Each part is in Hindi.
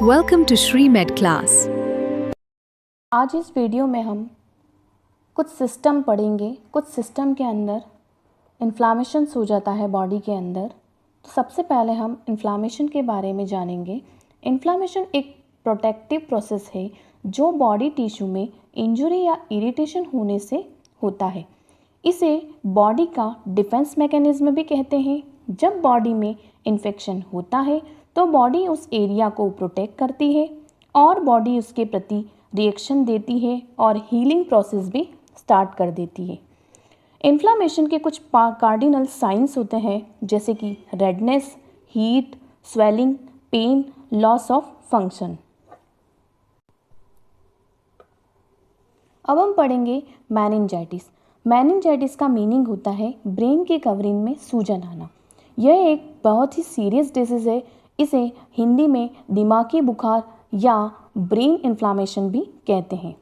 Welcome to Shri Med class. आज इस वीडियो में हम कुछ सिस्टम पढ़ेंगे। कुछ सिस्टम के अंदर इन्फ्लामेशंस हो जाता है बॉडी के अंदर। तो सबसे पहले हम इन्फ्लामेशन के बारे में जानेंगे। इन्फ्लामेशन एक प्रोटेक्टिव प्रोसेस है जो बॉडी टिश्यू में इंजरी या इरिटेशन होने से होता है। इसे बॉडी का डिफेंस मैकेनिज्म भी कहते हैं। जब बॉडी में इन्फेक्शन होता है तो बॉडी उस एरिया को प्रोटेक्ट करती है और बॉडी उसके प्रति रिएक्शन देती है और हीलिंग प्रोसेस भी स्टार्ट कर देती है। इन्फ्लामेशन के कुछ कार्डिनल साइंस होते हैं जैसे कि redness, heat, swelling, pain, loss of function. अब हम पढ़ेंगे मेनिंजाइटिस। मेनिंजाइटिस का मीनिंग होता है ब्रेन के कवरिंग में सूजन आना। यह एक बहुत ही सीरियस डिजीज़ है। इसे हिंदी में दिमागी बुखार या ब्रेन इन्फ्लामेशन भी कहते हैं।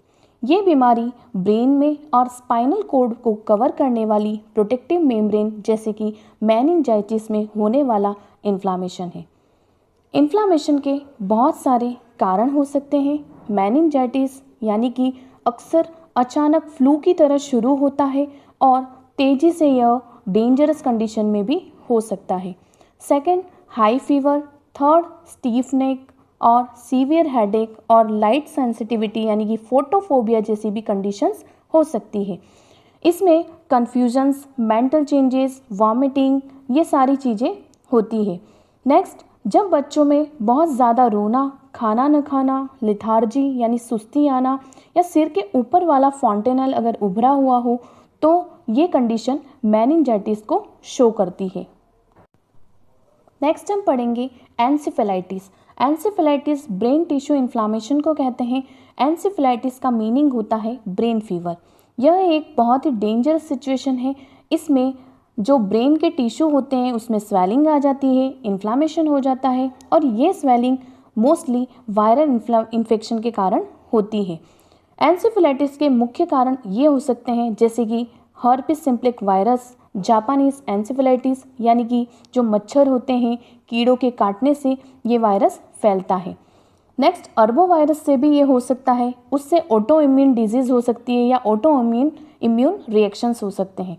ये बीमारी ब्रेन में और स्पाइनल कॉर्ड को कवर करने वाली प्रोटेक्टिव मेम्ब्रेन जैसे कि मेनिंजाइटिस में होने वाला इन्फ्लामेशन है। इन्फ्लामेशन के बहुत सारे कारण हो सकते हैं। मेनिंजाइटिस यानी कि अक्सर अचानक फ्लू की तरह शुरू होता है और तेज़ी से यह डेंजरस कंडीशन में भी हो सकता है। Second, high fever. थर्ड, स्टीफ नेक और सीवियर हेडेक और लाइट सेंसिटिविटी यानी कि फोटोफोबिया जैसी भी कंडीशंस हो सकती है। इसमें कन्फ्यूजन्स, मेंटल चेंजेस, वॉमिटिंग, ये सारी चीज़ें होती है। नेक्स्ट, जब बच्चों में बहुत ज़्यादा रोना, खाना न खाना, लिथार्जी यानी सुस्ती आना या सिर के ऊपर वाला फॉन्टेनल अगर उभरा हुआ हो तो ये कंडीशन मेनिंजाइटिस को शो करती है। नेक्स्ट हम पढ़ेंगे encephalitis. Encephalitis brain tissue inflammation को कहते हैं। एन्सेफेलाइटिस का मीनिंग होता है ब्रेन फीवर। यह एक बहुत ही डेंजरस सिचुएशन है। इसमें जो ब्रेन के टिश्यू होते हैं उसमें स्वेलिंग आ जाती है, इन्फ्लामेशन हो जाता है और ये स्वेलिंग मोस्टली वायरल इन्फेक्शन के कारण होती है। एन्सेफेलाइटिस के मुख्य कारण ये हो सकते हैं जैसे कि herpes simplex virus, Japanese encephalitis यानी कि जो मच्छर होते हैं कीड़ों के काटने से ये वायरस फैलता है। नेक्स्ट, अर्बो वायरस से भी ये हो सकता है। उससे ऑटो इम्यून डिजीज़ हो सकती है या ऑटो इम्यून रिएक्शंस हो सकते हैं।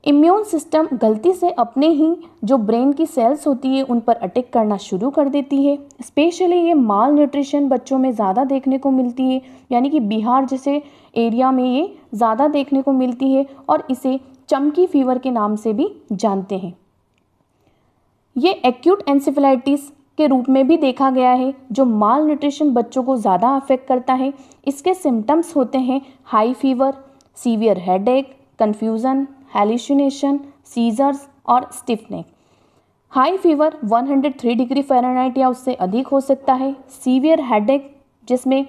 इम्यून सिस्टम गलती से अपने ही जो ब्रेन की सेल्स होती है उन पर अटैक करना शुरू कर देती है। स्पेशली ये माल न्यूट्रिशन बच्चों में ज़्यादा देखने को मिलती है, यानी कि बिहार जैसे एरिया में ये ज़्यादा देखने को मिलती है और इसे चमकी फीवर के नाम से भी जानते हैं। ये एक्यूट एन्सेफेलाइटिस के रूप में भी देखा गया है जो माल न्यूट्रिशन बच्चों को ज़्यादा अफेक्ट करता है। इसके सिम्टम्स होते हैं high fever, severe headache, confusion, hallucination, seizures और stiff neck. High fever 103 degree Fahrenheit या उससे अधिक हो सकता है। सीवियर हेडेक जिसमें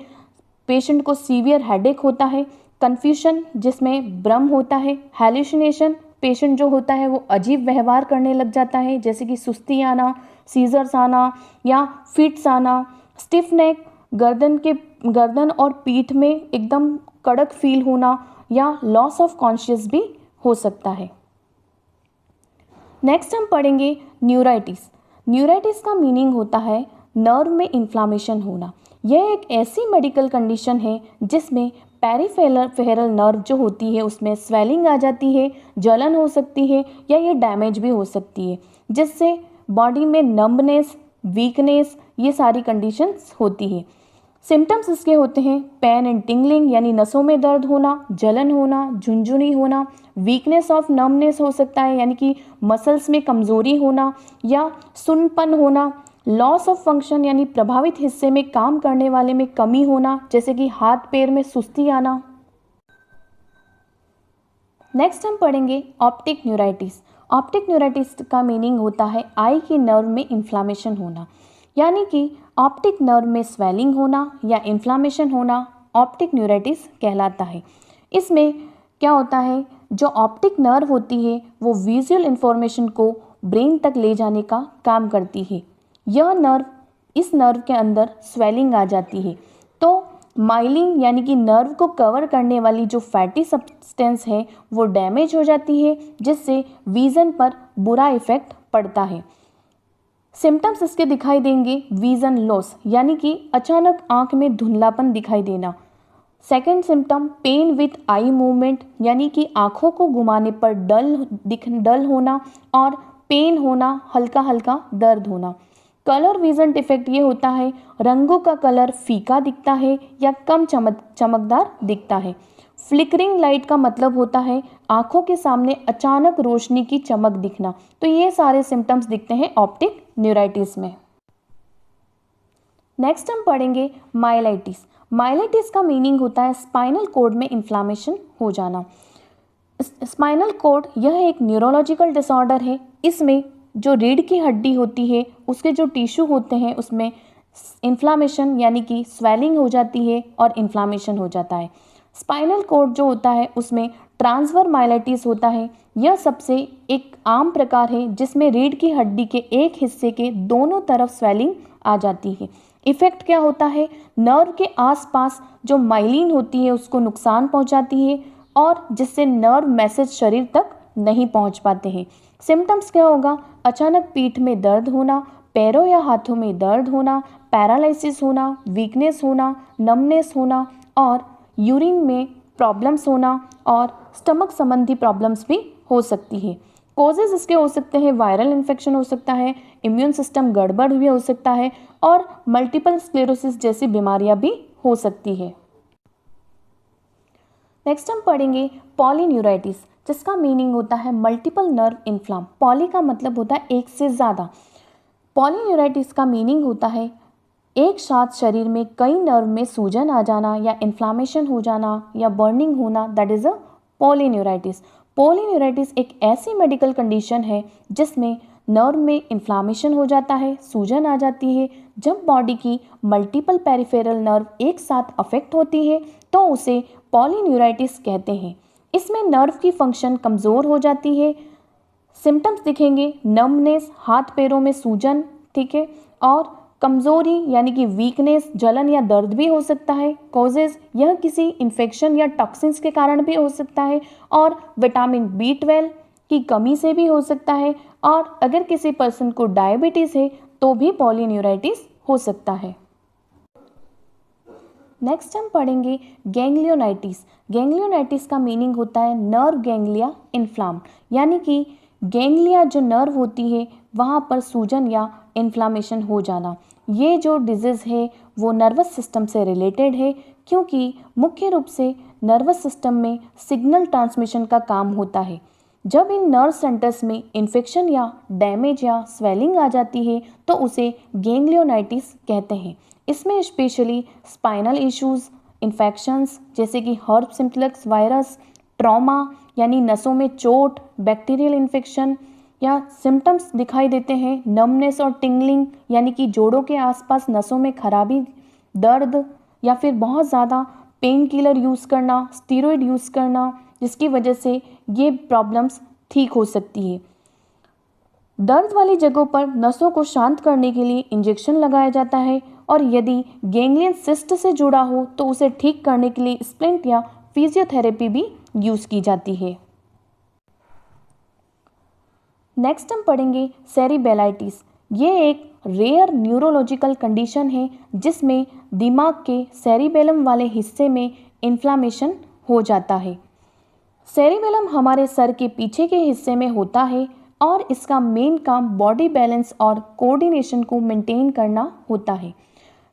पेशेंट को सीवियर हेडेक होता है। कन्फ्यूजन जिसमें भ्रम होता है। हेलुसिनेशन, पेशेंट जो होता है वो अजीब व्यवहार करने लग जाता है जैसे कि सुस्ती आना, सीजर्स आना या फिट्स आना। स्टिफ नेक, गर्दन और पीठ में एकदम कड़क फील होना या लॉस ऑफ कॉन्शियस भी हो सकता है। नेक्स्ट हम पढ़ेंगे न्यूराइटिस। न्यूराइटिस का मीनिंग होता है नर्व में इन्फ्लामेशन होना। यह एक ऐसी मेडिकल कंडीशन है जिसमें पेरिफेरल नर्व जो होती है उसमें स्वेलिंग आ जाती है, जलन हो सकती है या ये डैमेज भी हो सकती है जिससे बॉडी में नंबनेस, वीकनेस, ये सारी कंडीशंस होती है। सिम्टम्स इसके होते हैं पेन एंड टिंगलिंग यानी नसों में दर्द होना, जलन होना, झुंझुनी होना, वीकनेस ऑफ नर्वनेस हो सकता है यानी कि मसल्स में कमज़ोरी होना या सुन्नपन होना, लॉस ऑफ फंक्शन यानी प्रभावित हिस्से में काम करने वाले में कमी होना जैसे कि हाथ पैर में सुस्ती आना। नेक्स्ट हम पढ़ेंगे ऑप्टिक न्यूराइटिस। ऑप्टिक न्यूराइटिस का मीनिंग होता है आई की नर्व में इन्फ्लामेशन होना, यानी कि ऑप्टिक नर्व में स्वेलिंग होना या इन्फ्लामेशन होना ऑप्टिक न्यूराइटिस कहलाता है। इसमें क्या होता है, जो ऑप्टिक नर्व होती है वो विजुअल इंफॉर्मेशन को ब्रेन तक ले जाने का काम करती है। इस नर्व के अंदर स्वेलिंग आ जाती है तो माइलिन यानी कि नर्व को कवर करने वाली जो फैटी सब्सटेंस है वो डैमेज हो जाती है जिससे विज़न पर बुरा इफेक्ट पड़ता है। सिम्टम्स इसके दिखाई देंगे विजन लॉस, यानी कि अचानक आंख में धुंधलापन दिखाई देना। Second symptom pain with eye movement, यानी कि आंखों को घुमाने पर डल होना और पेन होना, हल्का हल्का दर्द होना। कलर विजन डिफेक्ट ये होता है रंगों का कलर फीका दिखता है या कम चमकदार दिखता है। फ्लिकरिंग लाइट का मतलब होता है आंखों के सामने अचानक रोशनी की चमक दिखना। तो ये सारे सिम्टम्स दिखते हैं ऑप्टिक न्यूराइटिस में। नेक्स्ट हम पढ़ेंगे माइलाइटिस। माइलाइटिस का मीनिंग होता है स्पाइनल कॉर्ड में इन्फ्लामेशन हो जाना। स्पाइनल कॉर्ड यह एक न्यूरोलॉजिकल डिसऑर्डर है। इसमें जो रीढ़ की हड्डी होती है उसके जो टिश्यू होते हैं उसमें इन्फ्लामेशन यानी कि स्वेलिंग हो जाती है और इन्फ्लामेशन हो जाता है। स्पाइनल कॉर्ड जो होता है उसमें ट्रांसवर्स माइलाइटिस होता है। यह सबसे एक आम प्रकार है जिसमें रीढ़ की हड्डी के एक हिस्से के दोनों तरफ स्वेलिंग आ जाती है। इफेक्ट क्या होता है, नर्व के आसपास जो माइलिन होती है उसको नुकसान पहुंचाती है और जिससे नर्व मैसेज शरीर तक नहीं पहुंच पाते हैं। सिम्टम्स क्या होगा, अचानक पीठ में दर्द होना, पैरों या हाथों में दर्द होना, पैरालिसिस होना, वीकनेस होना, नमनेस होना और यूरिन में प्रॉब्लम्स होना और स्टमक संबंधी प्रॉब्लम्स भी हो सकती है। कॉजेज इसके हो सकते हैं वायरल इन्फेक्शन हो सकता है, इम्यून सिस्टम गड़बड़ भी हो सकता है और मल्टीपल स्क्लेरोसिस जैसी बीमारियां भी हो सकती है। नेक्स्ट हम पढ़ेंगे पॉलीन्यूराइटिस, जिसका मीनिंग होता है मल्टीपल नर्व इन्फ्लाम। पॉली का मतलब होता है एक से ज़्यादा। पॉलीन्यूराइटिस का मीनिंग होता है एक साथ शरीर में कई नर्व में सूजन आ जाना या इन्फ्लामेशन हो जाना या बर्निंग होना, दैट इज़ अ पॉलीन्यूराइटिस। पॉलीन्यूराइटिस एक ऐसी मेडिकल कंडीशन है जिसमें नर्व में इन्फ्लामेशन हो जाता है, सूजन आ जाती है। जब बॉडी की मल्टीपल पेरिफेरल नर्व एक साथ अफेक्ट होती है तो उसे पॉलीन्यूराइटिस कहते हैं। इसमें नर्व की फंक्शन कमज़ोर हो जाती है। सिम्टम्स दिखेंगे नमनेस, हाथ पैरों में सूजन, ठीक है, और कमज़ोरी यानी कि वीकनेस, जलन या दर्द भी हो सकता है। कॉजेज यह किसी इन्फेक्शन या टॉक्सिन्स के कारण भी हो सकता है और विटामिन B12 की कमी से भी हो सकता है और अगर किसी पर्सन को डायबिटीज़ है तो भी पॉलीन्यूराइटिस हो सकता है। नेक्स्ट हम पढ़ेंगे गैंग्लियोनाइटिस। गैंग्लियोनाइटिस का मीनिंग होता है नर्व गैंग्लिया इन्फ्लाम, यानी कि गैंग्लिया जो नर्व होती है वहाँ पर सूजन या इन्फ्लामेशन हो जाना। ये जो डिजीज़ है वो नर्वस सिस्टम से रिलेटेड है क्योंकि मुख्य रूप से नर्वस सिस्टम में सिग्नल ट्रांसमिशन का काम होता है। जब इन नर्व सेंटर्स में इन्फेक्शन या डैमेज या स्वेलिंग आ जाती है तो उसे गैंग्लियोनाइटिस कहते हैं। इसमें स्पेशली स्पाइनल इश्यूज़, इन्फेक्शंस जैसे कि हर्प सिम्प्लेक्स वायरस, ट्रॉमा यानी नसों में चोट, बैक्टीरियल इन्फेक्शन या सिम्टम्स दिखाई देते हैं। नमनेस और टिंगलिंग यानी कि जोड़ों के आसपास नसों में खराबी, दर्द या फिर बहुत ज़्यादा पेन किलर यूज़ करना, स्टीरॉयड यूज़ करना, जिसकी वजह से ये प्रॉब्लम्स ठीक हो सकती है। दर्द वाली जगहों पर नसों को शांत करने के लिए इंजेक्शन लगाया जाता है और यदि गैंग्लियन सिस्ट से जुड़ा हो तो उसे ठीक करने के लिए स्प्लिंट या फिजियोथेरेपी भी यूज़ की जाती है। नेक्स्ट हम पढ़ेंगे सेरिबेलाइटिस। ये एक रेयर न्यूरोलॉजिकल कंडीशन है जिसमें दिमाग के सेरिबेलम वाले हिस्से में इन्फ्लामेशन हो जाता है। सेरिबेलम हमारे सर के पीछे के हिस्से में होता है और इसका मेन काम बॉडी बैलेंस और कोऑर्डिनेशन को मेंटेन करना होता है।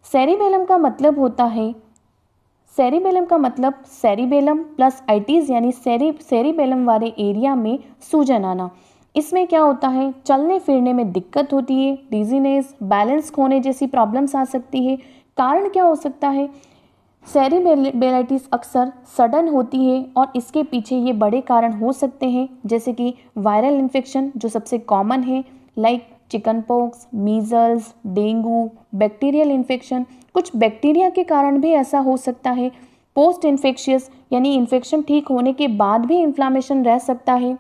सेरिबेलम का मतलब होता है सेरिबेलम प्लस आइटिस यानी सेरिबेलम वाले एरिया में सूजन आना। इसमें क्या होता है, चलने फिरने में दिक्कत होती है, डिजीनेस, बैलेंस खोने जैसी प्रॉब्लम्स आ सकती है। कारण क्या हो सकता है, सेरिबेलाइटिस अक्सर सडन होती है और इसके पीछे ये बड़े कारण हो सकते हैं जैसे कि वायरल इन्फेक्शन जो सबसे कॉमन है, like chicken pox, measles, dengue, bacterial infection. कुछ बैक्टीरिया के कारण भी ऐसा हो सकता है। पोस्ट इन्फेक्शियस यानी इन्फेक्शन ठीक होने के बाद भी इन्फ्लामेशन रह सकता है।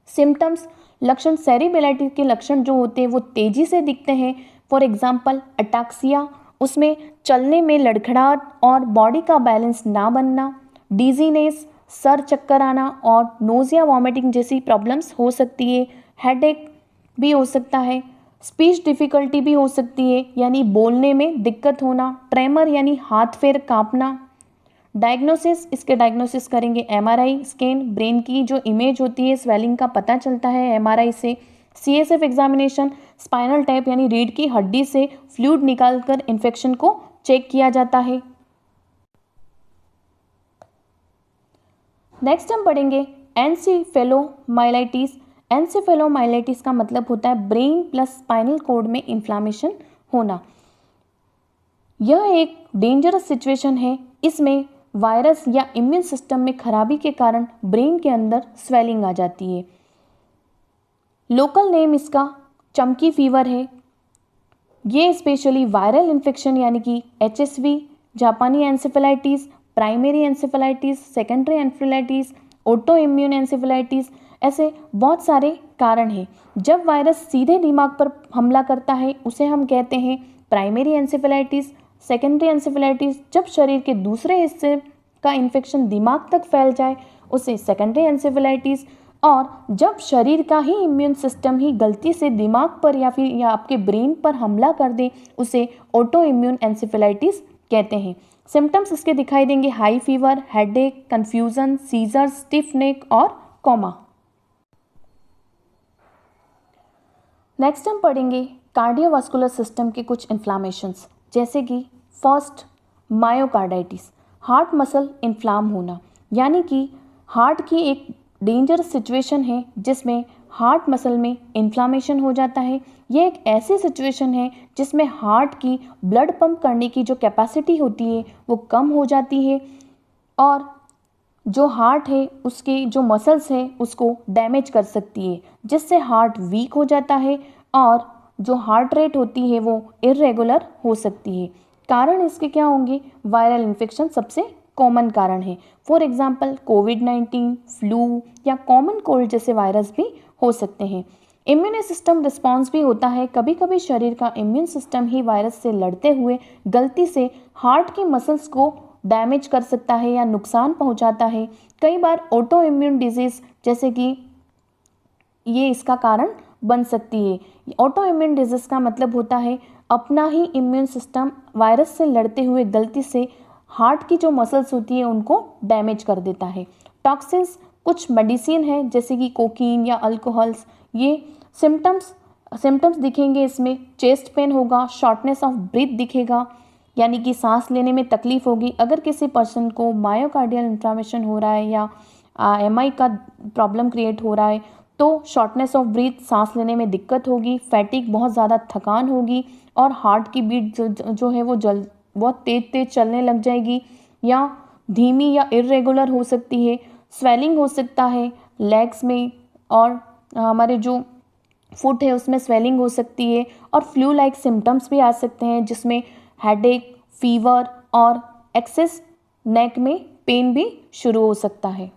सिम्टम्स, लक्षण, सेरिबेलाइटिस के लक्षण जो होते हैं वो तेज़ी से दिखते हैं। फॉर एग्जांपल अटैक्सिया, उसमें चलने में लड़खड़ाहट और बॉडी का बैलेंस ना बनना, डिजीनेस, सर चक्कर आना और नोजिया वॉमिटिंग जैसी प्रॉब्लम्स हो सकती है। हेडेक भी हो सकता है। स्पीच डिफ़िकल्टी भी हो सकती है, यानी बोलने में दिक्कत होना। ट्रेमर यानी हाथ पैर कांपना। डायग्नोसिस, इसके डायग्नोसिस करेंगे एमआरआई स्कैन, ब्रेन की जो इमेज होती है स्वेलिंग का पता चलता है एमआरआई से। सीएसएफ एग्जामिनेशन, स्पाइनल टैप यानी रीढ़ की हड्डी से फ्लूइड निकालकर इन्फेक्शन को चेक किया जाता है। नेक्स्ट हम पढ़ेंगे एन्सेफेलोमाइलाइटिस। एन्सेफेलोमाइलाइटिस का मतलब होता है ब्रेन प्लस स्पाइनल कॉर्ड में इन्फ्लामेशन होना। यह एक डेंजरस सिचुएशन है। इसमें वायरस या इम्यून सिस्टम में खराबी के कारण ब्रेन के अंदर स्वेलिंग आ जाती है। लोकल नेम इसका चमकी फीवर है। ये स्पेशली वायरल इन्फेक्शन यानी कि HSV, जापानी encephalitis, primary encephalitis, secondary encephalitis, auto immune encephalitis, ऐसे बहुत सारे कारण हैं। जब वायरस सीधे दिमाग पर हमला करता है उसे हम कहते हैं प्राइमरी एन्सेफेलाइटिस। सेकेंडरी एन्सेफेलाइटिस, जब शरीर के दूसरे हिस्से का इन्फेक्शन दिमाग तक फैल जाए उसे सेकेंडरी एन्सेफेलाइटिस। और जब शरीर का ही इम्यून सिस्टम ही गलती से दिमाग पर या फिर आपके ब्रेन पर हमला कर दे उसे ऑटो इम्यून एन्सेफेलाइटिस कहते हैं। सिम्टम्स इसके दिखाई देंगे high fever, headache, confusion, seizure, stiff neck और कोमा। नेक्स्ट हम पढ़ेंगे कार्डियोवास्कुलर सिस्टम के कुछ इन्फ्लामेशंस, जैसे कि फर्स्ट मायोकार्डाइटिस, हार्ट मसल इन्फ्लाम होना, यानी कि हार्ट की एक डेंजरस सिचुएशन है जिसमें हार्ट मसल में इन्फ्लामेशन हो जाता है। ये एक ऐसी सिचुएशन है जिसमें हार्ट की ब्लड पंप करने की जो कैपेसिटी होती है वो कम हो जाती है और जो हार्ट है उसके जो मसल्स है उसको डैमेज कर सकती है, जिससे हार्ट वीक हो जाता है और जो हार्ट रेट होती है वो इर्रेगुलर हो सकती है। कारण इसके क्या होंगे? वायरल इन्फेक्शन सबसे कॉमन कारण है। फॉर एग्जांपल कोविड-19, फ्लू या कॉमन कोल्ड जैसे वायरस भी हो सकते हैं। इम्यून सिस्टम रिस्पॉन्स भी होता है। कभी कभी शरीर का इम्यून सिस्टम ही वायरस से लड़ते हुए गलती से हार्ट की मसल्स को डैमेज कर सकता है या नुकसान पहुंचाता है। कई बार ऑटो इम्यून डिजीज़ जैसे कि ये इसका कारण बन सकती है। ऑटो इम्यून डिजीज़ का मतलब होता है अपना ही इम्यून सिस्टम वायरस से लड़ते हुए गलती से हार्ट की जो मसल्स होती है उनको डैमेज कर देता है। टॉक्सिन्स, कुछ मेडिसिन है जैसे कि कोकीन या अल्कोहल्स, ये सिम्टम्स दिखेंगे इसमें। चेस्ट पेन होगा, शॉर्टनेस ऑफ ब्रीथ दिखेगा, यानी कि सांस लेने में तकलीफ होगी। अगर किसी पर्सन को मायोकार्डियल इन्फ्लामेशन हो रहा है या MI का प्रॉब्लम क्रिएट हो रहा है तो शॉर्टनेस ऑफ ब्रीथ, सांस लेने में दिक्कत होगी, फैटिक, बहुत ज़्यादा थकान होगी और हार्ट की बीट जो है वो बहुत तेज़ चलने लग जाएगी या धीमी या इर्रेगुलर हो सकती है। स्वेलिंग हो सकता है लेग्स में और हमारे जो फुट है उसमें स्वेलिंग हो सकती है और फ्लू लाइक सिम्टम्स भी आ सकते हैं जिसमें हेडेक, फीवर और एक्सेस नेक में पेन भी शुरू हो सकता है।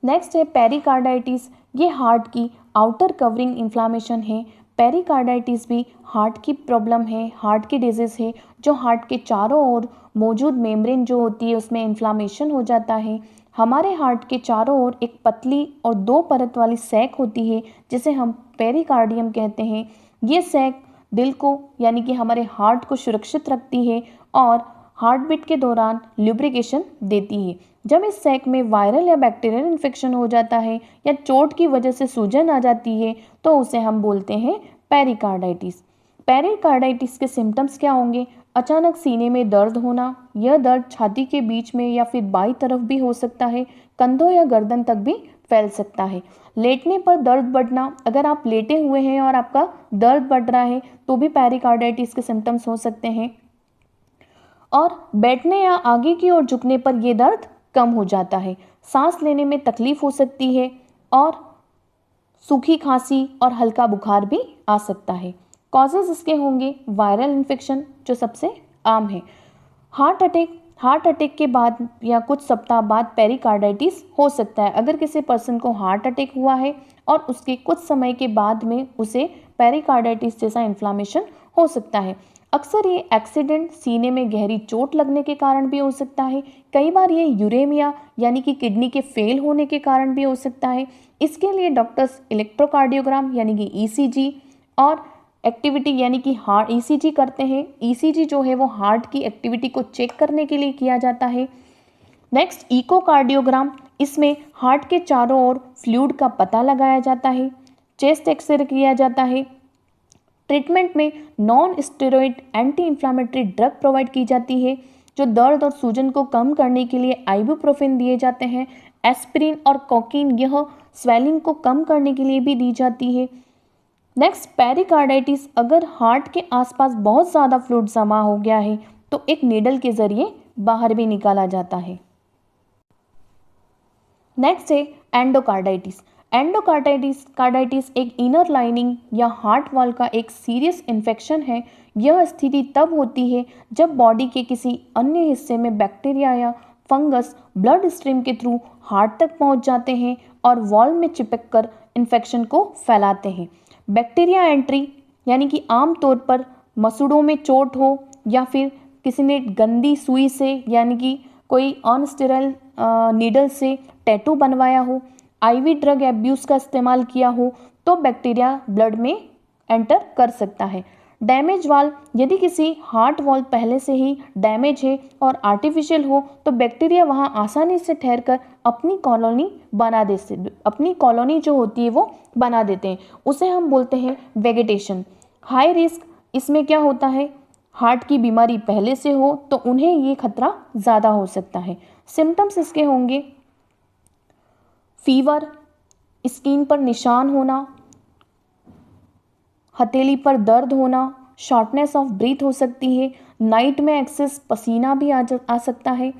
नेक्स्ट है पेरिकार्डाइटिस। ये हार्ट की आउटर कवरिंग इन्फ्लामेशन है। पेरिकार्डाइटिस भी हार्ट की प्रॉब्लम है, हार्ट की डिजीज़ है जो हार्ट के चारों ओर मौजूद मेम्ब्रेन जो होती है उसमें इन्फ्लामेशन हो जाता है। हमारे हार्ट के चारों ओर एक पतली और 2 परत वाली सैक होती है जिसे हम पेरिकार्डियम कहते हैं। ये सैक दिल को यानी कि हमारे हार्ट को सुरक्षित रखती है और हार्ट बीट के दौरान ल्यूब्रिकेशन देती है। जब इस सैक में वायरल या बैक्टीरियल इन्फेक्शन हो जाता है या चोट की वजह से सूजन आ जाती है तो उसे हम बोलते हैं पेरिकार्डाइटिस। पेरिकार्डाइटिस के सिम्टम्स क्या होंगे? अचानक सीने में दर्द होना, यह दर्द छाती के बीच में या फिर बाईं तरफ भी हो सकता है, कंधों या गर्दन तक भी फैल सकता है। लेटने पर दर्द बढ़ना, अगर आप लेटे हुए हैं और आपका दर्द बढ़ रहा है तो भी पेरिकार्डाइटिस के सिम्टम्स हो सकते हैं। और बैठने या आगे की ओर झुकने पर यह दर्द कम हो जाता है। सांस लेने में तकलीफ हो सकती है और सूखी खांसी और हल्का बुखार भी आ सकता है। कॉजेज इसके होंगे वायरल इन्फेक्शन जो सबसे आम है। हार्ट अटैक के बाद या कुछ सप्ताह बाद पेरिकार्डाइटिस हो सकता है। अगर किसी पर्सन को हार्ट अटैक हुआ है और उसके कुछ समय के बाद में उसे पेरिकार्डाइटिस जैसा इन्फ्लामेशन हो सकता है। अक्सर ये एक्सीडेंट सीने में गहरी चोट लगने के कारण भी हो सकता है। कई बार ये यूरेमिया यानी कि किडनी के फेल होने के कारण भी हो सकता है। इसके लिए डॉक्टर्स इलेक्ट्रोकार्डियोग्राम यानी कि ईसीजी और एक्टिविटी यानी कि हार्ट ईसीजी करते हैं। ईसीजी जो है वो हार्ट की एक्टिविटी को चेक करने के लिए किया जाता है। नेक्स्ट इकोकार्डियोग्राम, इसमें हार्ट के चारों ओर फ्लूइड का पता लगाया जाता है। चेस्ट एक्सरे किया जाता है। ट्रीटमेंट में non steroid anti inflammatory drug provide की जाती है जो दर्द और सूजन को कम करने के लिए आइबुप्रोफेन दिए जाते हैं। एस्पिरिन और कोकीन यह स्वेलिंग को कम करने के लिए भी दी जाती है। नेक्स्ट पेरिकार्डाइटिस, अगर हार्ट के आसपास बहुत ज़्यादा फ्लूइड जमा हो गया है तो एक नीडल के ज़रिए बाहर भी निकाला जाता है। नेक्स्ट है एंडोकार्डाइटिस। एंडोकार्डाइटिस एक इनर लाइनिंग या हार्ट वॉल का एक सीरियस इन्फेक्शन है। यह स्थिति तब होती है जब बॉडी के किसी अन्य हिस्से में बैक्टीरिया या फंगस ब्लड स्ट्रीम के थ्रू हार्ट तक पहुंच जाते हैं और वॉल में चिपक कर इन्फेक्शन को फैलाते हैं। बैक्टीरिया एंट्री यानी कि आमतौर पर मसूड़ों में चोट हो या फिर किसी ने गंदी सुई से यानी कि कोई अनस्टेराइल नीडल से टैटू बनवाया हो, आईवी ड्रग एब्यूज़ का इस्तेमाल किया हो तो बैक्टीरिया ब्लड में एंटर कर सकता है। डैमेज वाल्व, यदि किसी हार्ट वाल्व पहले से ही डैमेज है और आर्टिफिशियल हो तो बैक्टीरिया वहां आसानी से ठहरकर अपनी कॉलोनी जो होती है वो बना देते हैं। उसे हम बोलते हैं वेगेटेशन। हाई रिस्क, इसमें क्या होता है, हार्ट की बीमारी पहले से हो तो उन्हें ये खतरा ज़्यादा हो सकता है। सिम्टम्स इसके होंगे फीवर, स्किन पर निशान होना, हथेली पर दर्द होना, शॉर्टनेस ऑफ ब्रीथ हो सकती है, नाइट में एक्सेस पसीना भी आ सकता है।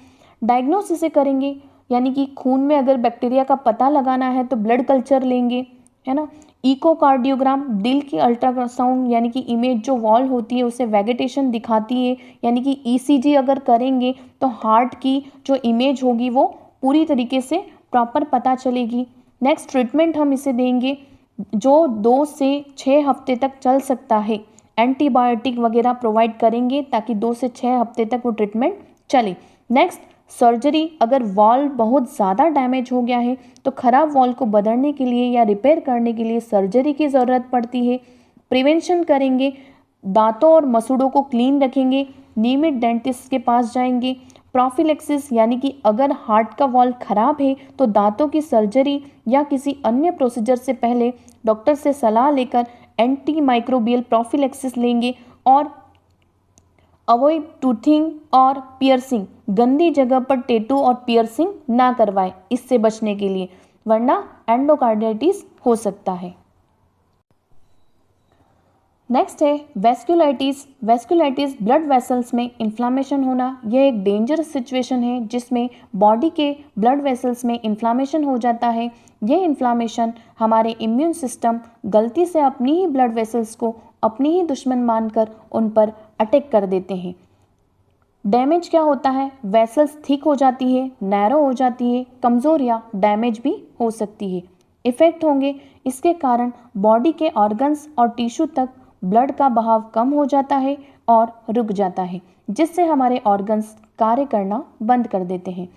डायग्नोसिस से करेंगे यानी कि खून में अगर बैक्टीरिया का पता लगाना है तो ब्लड कल्चर लेंगे, है ना। इकोकार्डियोग्राम, दिल की अल्ट्रासाउंड यानी कि इमेज जो वॉल होती है उसे वेगेटेशन दिखाती है, यानी कि ईसीजी अगर करेंगे तो हार्ट की जो इमेज होगी वो पूरी तरीके से प्रॉपर पता चलेगी। नेक्स्ट ट्रीटमेंट हम इसे देंगे जो 2 से 6 हफ्ते तक चल सकता है। एंटीबायोटिक वगैरह प्रोवाइड करेंगे ताकि 2 से 6 हफ्ते तक वो ट्रीटमेंट चले। नेक्स्ट सर्जरी, अगर वॉल बहुत ज़्यादा डैमेज हो गया है तो खराब वॉल को बदलने के लिए या रिपेयर करने के लिए सर्जरी की ज़रूरत पड़ती है। प्रिवेंशन करेंगे, दांतों और मसूड़ों को क्लीन रखेंगे, नियमित डेंटिस्ट के पास जाएंगे। प्रोफिलैक्सिस यानी कि अगर हार्ट का वॉल खराब है तो दांतों की सर्जरी या किसी अन्य प्रोसीजर से पहले डॉक्टर से सलाह लेकर एंटी माइक्रोबियल प्रोफिलैक्सिस लेंगे। और अवॉइड टूथिंग और पियर्सिंग, गंदी जगह पर टैटू और पियर्सिंग ना करवाएं इससे बचने के लिए, वरना एंडोकार्डाइटिस हो सकता है। नेक्स्ट है वेस्कुलाइटिस। वेस्कुलाइटिस ब्लड वेसल्स में इन्फ्लामेशन होना। यह एक डेंजरस सिचुएशन है जिसमें बॉडी के ब्लड वेसल्स में इन्फ्लामेशन हो जाता है। यह इन्फ्लामेशन हमारे इम्यून सिस्टम गलती से अपनी ही ब्लड वेसल्स को अपनी ही दुश्मन मानकर उन पर अटैक कर देते हैं। डैमेज क्या होता है, वेसल्स थिक हो जाती है, नैरो हो जाती है, कमज़ोर या डैमेज भी हो सकती है। इफ़ेक्ट होंगे, इसके कारण बॉडी के ऑर्गन्स और टिश्यू तक ब्लड का बहाव कम हो जाता है और रुक जाता है, जिससे हमारे ऑर्गन्स कार्य करना बंद कर देते हैं।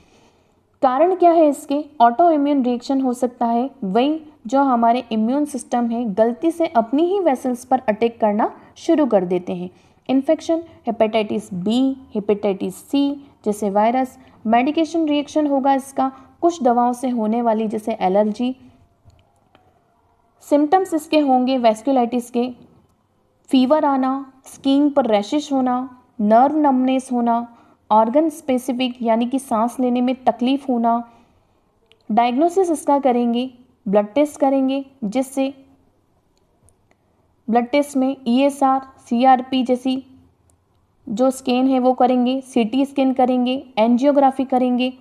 कारण क्या है इसके, ऑटो इम्यून रिएक्शन हो सकता है, वही जो हमारे इम्यून सिस्टम है गलती से अपनी ही वेसल्स पर अटैक करना शुरू कर देते हैं। Infection, hepatitis B, hepatitis C जैसे वायरस। मेडिकेशन रिएक्शन होगा इसका, कुछ दवाओं से होने वाली जैसे एलर्जी। सिम्टम्स इसके होंगे वेस्कुलाइटिस के, फीवर आना, स्किन पर रैशेस होना, नर्व नमनेस होना, ऑर्गन स्पेसिफिक यानी कि सांस लेने में तकलीफ होना। डायग्नोसिस इसका करेंगे, ब्लड टेस्ट करेंगे, जिससे ब्लड टेस्ट में ESR, CRP जैसी जो स्कैन है वो करेंगे, CT स्कैन करेंगे, एंजियोग्राफी करेंगे।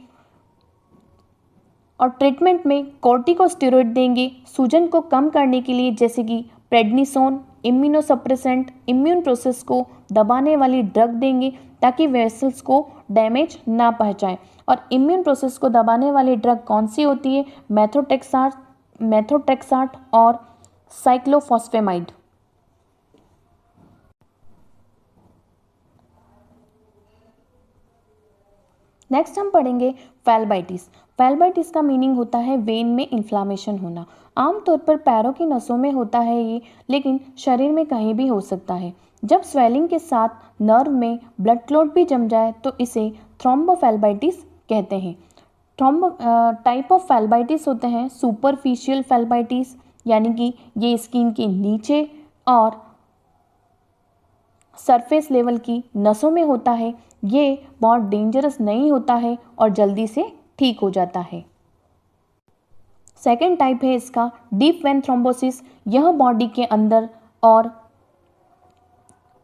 और ट्रीटमेंट में कॉर्टिकोस्टेरॉइड देंगे सूजन को कम करने के लिए, जैसे कि प्रेडनिसोन, इम्यूनोसप्रेसेंट, इम्यून प्रोसेस को दबाने वाली ड्रग देंगे ताकि वेसल्स को डैमेज ना पहुंचाए। और इम्यून प्रोसेस को दबाने वाली ड्रग कौन सी होती है, मेथोट्रेक्साट और साइक्लोफॉस्फेमाइड। नेक्स्ट हम पढ़ेंगे फेल्बाइटिस। फेल्बाइटिस का मीनिंग होता है वेन में इन्फ्लामेशन होना। आमतौर पर पैरों की नसों में होता है ये, लेकिन शरीर में कहीं भी हो सकता है। जब स्वेलिंग के साथ नर्व में ब्लड क्लॉट भी जम जाए तो इसे थ्रोम्बोफेल्बाइटिस कहते हैं। टाइप ऑफ फेल्बाइटिस होते हैं सुपरफिशियल फेल्बाइटिस, यानी कि ये स्किन के नीचे और सरफेस लेवल की नसों में होता है। ये बहुत डेंजरस नहीं होता है और जल्दी से ठीक हो जाता है। सेकेंड टाइप है इसका डीप वेन थ्रोम्बोसिस। यह बॉडी के अंदर और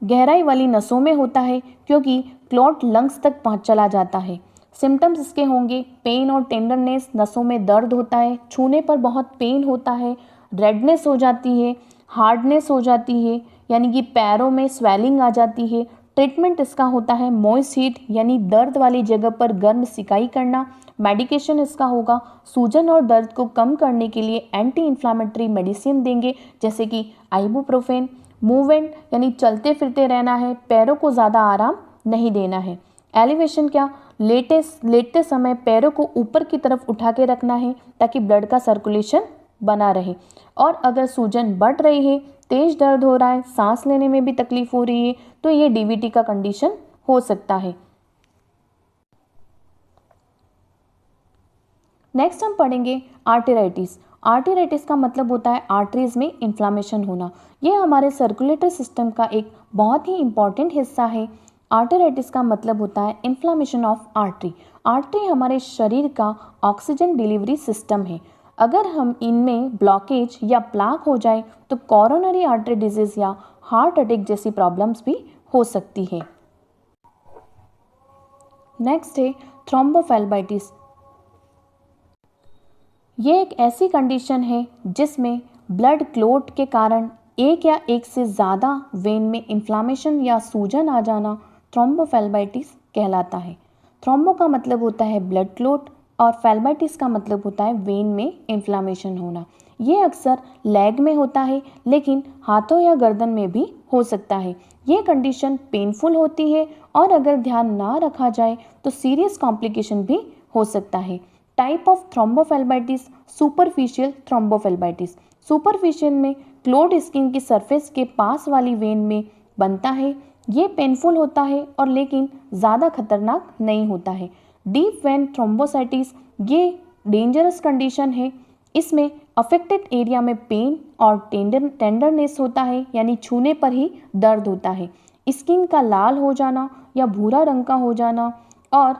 गहराई वाली नसों में होता है, क्योंकि क्लॉट लंग्स तक पहुंच चला जाता है। सिम्टम्स इसके होंगे पेन और टेंडरनेस, नसों में दर्द होता है, छूने पर बहुत पेन होता है, रेडनेस हो जाती है, हार्डनेस हो जाती है, यानी कि पैरों में स्वेलिंग आ जाती है। ट्रीटमेंट इसका होता है मॉइस्ट हीट, यानी दर्द वाली जगह पर गर्म सिकाई करना। मेडिकेशन इसका होगा सूजन और दर्द को कम करने के लिए एंटी इन्फ्लामेटरी मेडिसिन देंगे, जैसे कि आइबुप्रोफेन। मूवमेंट यानी चलते फिरते रहना है, पैरों को ज़्यादा आराम नहीं देना है। एलिवेशन क्या, लेटते समय पैरों को ऊपर की तरफ उठा के रखना है ताकि ब्लड का सर्कुलेशन बना रहे। और अगर सूजन बढ़ रही है, तेज दर्द हो रहा है, सांस लेने में भी तकलीफ हो रही है, तो ये डीवीटी का कंडीशन हो सकता है। नेक्स्ट हम पढ़ेंगे आर्टेराइटिस। आर्टेराइटिस का मतलब होता है आर्टरीज में इन्फ्लामेशन होना। ये हमारे सर्कुलेटरी सिस्टम का एक बहुत ही इंपॉर्टेंट हिस्सा है। आर्टेराइटिस का मतलब होता है इन्फ्लामेशन ऑफ आर्टरी। आर्टरी हमारे शरीर का ऑक्सीजन डिलीवरी सिस्टम है। अगर हम इनमें ब्लॉकेज या प्लाक हो जाए तो कोरोनरी आर्टरी डिजीज या हार्ट अटैक जैसी प्रॉब्लम्स भी हो सकती है। नेक्स्ट है थ्रोम्बोफेल्बाइटिस। ये एक ऐसी कंडीशन है जिसमें ब्लड क्लॉट के कारण एक या एक से ज़्यादा वेन में इन्फ्लामेशन या सूजन आ जाना थ्रोम्बोफेल्बाइटिस कहलाता है। थ्रोम्बो का मतलब होता है ब्लड क्लॉट और फेल्बाइटिस का मतलब होता है वेन में इन्फ्लामेशन होना। ये अक्सर लेग में होता है, लेकिन हाथों या गर्दन में भी हो सकता है। ये कंडीशन पेनफुल होती है और अगर ध्यान ना रखा जाए तो सीरियस कॉम्प्लिकेशन भी हो सकता है। Type of thrombophlebitis superficial thrombophlebitis. Superficial में क्लोट स्किन की सरफेस के पास वाली वेन में बनता है। ये पेनफुल होता है और लेकिन ज़्यादा खतरनाक नहीं होता है। डीप वेन थ्रोम्बोसाइटिस ये डेंजरस कंडीशन है। इसमें अफेक्टेड एरिया में पेन और टेंडरनेस होता है, यानी छूने पर ही दर्द होता है। स्किन का लाल हो जाना या भूरा रंग का हो जाना और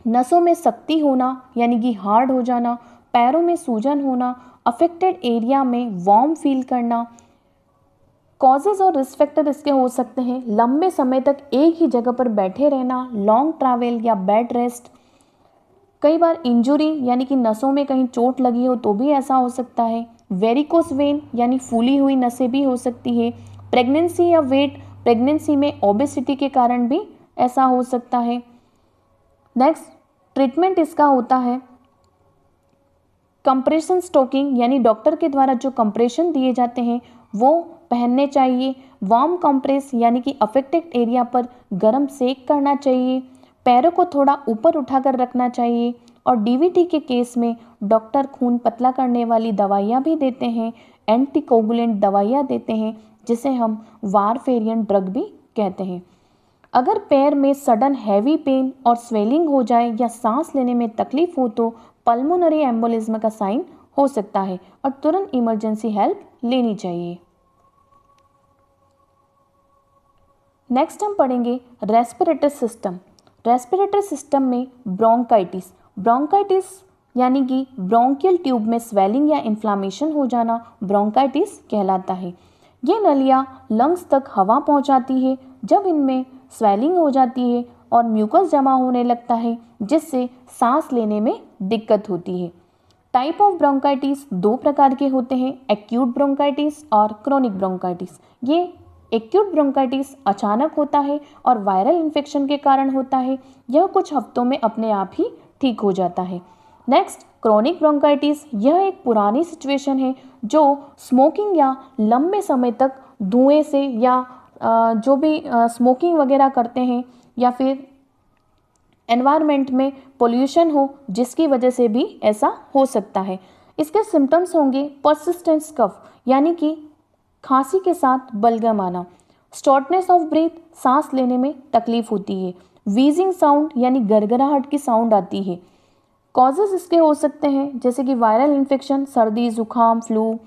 नसों में सख्ती होना यानी कि हार्ड हो जाना, पैरों में सूजन होना, अफेक्टेड एरिया में वार्म फील करना। कॉजेज और रिस्क फैक्टर इसके हो सकते हैं लंबे समय तक एक ही जगह पर बैठे रहना, लॉन्ग ट्रैवल या बेड रेस्ट। कई बार इंजुरी यानी कि नसों में कहीं चोट लगी हो तो भी ऐसा हो सकता है। वेरिकोस वेन यानी फूली हुई नसें भी हो सकती है। प्रेगनेंसी या वेट, प्रेगनेंसी में ओबेसिटी के कारण भी ऐसा हो सकता है। नेक्स्ट ट्रीटमेंट इसका होता है कंप्रेशन स्टोकिंग, यानी डॉक्टर के द्वारा जो कंप्रेशन दिए जाते हैं वो पहनने चाहिए। वार्म कंप्रेस यानी कि अफेक्टेड एरिया पर गर्म सेक करना चाहिए। पैरों को थोड़ा ऊपर उठाकर रखना चाहिए। और डीवीटी के केस में डॉक्टर खून पतला करने वाली दवाइयाँ भी देते हैं, एंटीकोगुलेंट दवाइयाँ देते हैं, जिसे हम वारफेरिन ड्रग भी कहते हैं। अगर पैर में सडन हैवी पेन और स्वेलिंग हो जाए या सांस लेने में तकलीफ हो तो पल्मोनरी एम्बोलिज्म का साइन हो सकता है और तुरंत इमरजेंसी हेल्प लेनी चाहिए। नेक्स्ट हम पढ़ेंगे रेस्पिरेटरी सिस्टम। रेस्पिरेटरी सिस्टम में ब्रोंकाइटिस यानी कि ब्रोंकियल ट्यूब में स्वेलिंग या इन्फ्लामेशन हो जाना ब्रोंकाइटिस कहलाता है। ये नलियाँ लंग्स तक हवा पहुंचाती है। जब इनमें स्वेलिंग हो जाती है और म्यूकस जमा होने लगता है जिससे सांस लेने में दिक्कत होती है। टाइप ऑफ ब्रोंकाइटिस दो प्रकार के होते हैं, एक्यूट ब्रोंकाइटिस और क्रोनिक ब्रोंकाइटिस। ये एक्यूट ब्रोंकाइटिस अचानक होता है और वायरल इन्फेक्शन के कारण होता है। यह कुछ हफ्तों में अपने आप ही ठीक हो जाता है। नेक्स्ट क्रोनिक ब्रोंकाइटिस, यह एक पुरानी सिचुएशन है जो स्मोकिंग या लंबे समय तक धुएं से या जो भी स्मोकिंग वगैरह करते हैं या फिर एनवायरनमेंट में पोल्यूशन हो जिसकी वजह से भी ऐसा हो सकता है। इसके सिम्टम्स होंगे पर्सिस्टेंस कफ यानी कि खांसी के साथ बलगम आना, शॉर्टनेस ऑफ ब्रीथ सांस लेने में तकलीफ होती है, वीजिंग साउंड यानी गरगराहट की साउंड आती है। कॉजेज इसके हो सकते हैं जैसे कि वायरल इन्फेक्शन, सर्दी जुकाम, फ्लू।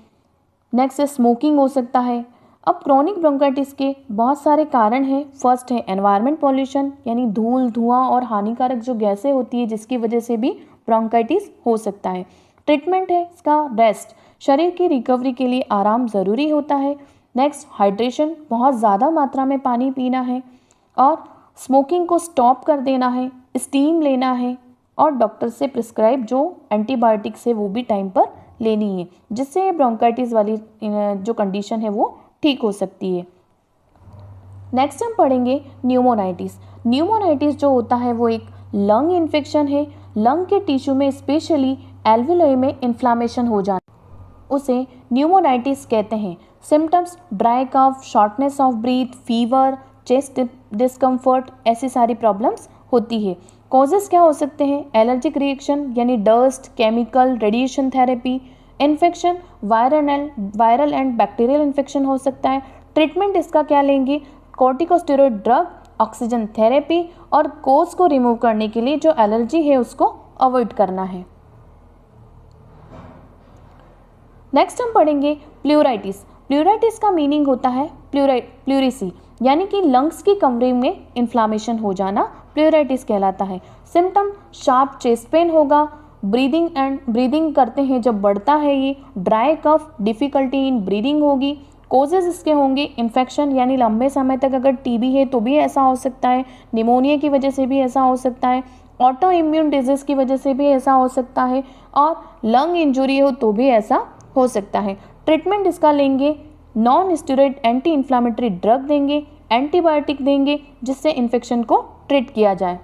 नेक्स्ट है स्मोकिंग हो सकता है। अब क्रोनिक ब्रोंकाइटिस के बहुत सारे कारण हैं। फर्स्ट है एनवायरनमेंट पॉल्यूशन यानी धूल, धुआं और हानिकारक जो गैसें होती है जिसकी वजह से भी ब्रोंकाइटिस हो सकता है। ट्रीटमेंट है इसका रेस्ट, शरीर की रिकवरी के लिए आराम ज़रूरी होता है। नेक्स्ट हाइड्रेशन, बहुत ज़्यादा मात्रा में पानी पीना है और स्मोकिंग को स्टॉप कर देना है, स्टीम लेना है और डॉक्टर से प्रिस्क्राइब जो एंटीबायोटिक्स है वो भी टाइम पर लेनी है, जिससे ब्रोंकाइटिस वाली जो कंडीशन है वो ठीक हो सकती है। नेक्स्ट हम पढ़ेंगे न्यूमोनाइटिस। न्यूमोनाइटिस जो होता है वो एक लंग इन्फेक्शन है। लंग के टिश्यू में स्पेशली एल्वियोलाई में इन्फ्लामेशन हो जाना, उसे न्यूमोनाइटिस कहते हैं। Symptoms dry cough, shortness of breath, fever, chest discomfort, ऐसी सारी प्रॉब्लम्स होती है। कॉजेस क्या हो सकते हैं? एलर्जिक रिएक्शन यानी dust, chemical, radiation therapy, infection, viral and bacterial infection हो सकता है। ट्रीटमेंट इसका क्या लेंगे? कॉर्टिकोस्टेरॉइड ड्रग, ऑक्सीजन थेरेपी और कोज को रिमूव करने के लिए जो एलर्जी है उसको अवॉइड करना है। नेक्स्ट हम पढ़ेंगे प्लूराइटिस। प्लूराइटिस का मीनिंग होता है प्लूरिसी यानी कि लंग्स की कवरिंग में इन्फ्लामेशन हो जाना प्लूराइटिस कहलाता है। सिम्टम शार्प चेस्ट पेन होगा, ब्रीदिंग करते हैं जब बढ़ता है ये, dry cough, difficulty in breathing होगी। कोजेज इसके होंगे इन्फेक्शन यानी लंबे समय तक अगर टीबी है तो भी ऐसा हो सकता है, निमोनिया की वजह से भी ऐसा हो सकता है, ऑटो इम्यून डिजीज की वजह से भी ऐसा हो सकता है और लंग इंजुरी हो तो भी ऐसा हो सकता है। ट्रीटमेंट इसका लेंगे non steroid anti inflammatory drug देंगे, एंटीबायोटिक देंगे जिससे इन्फेक्शन को ट्रीट किया जाए।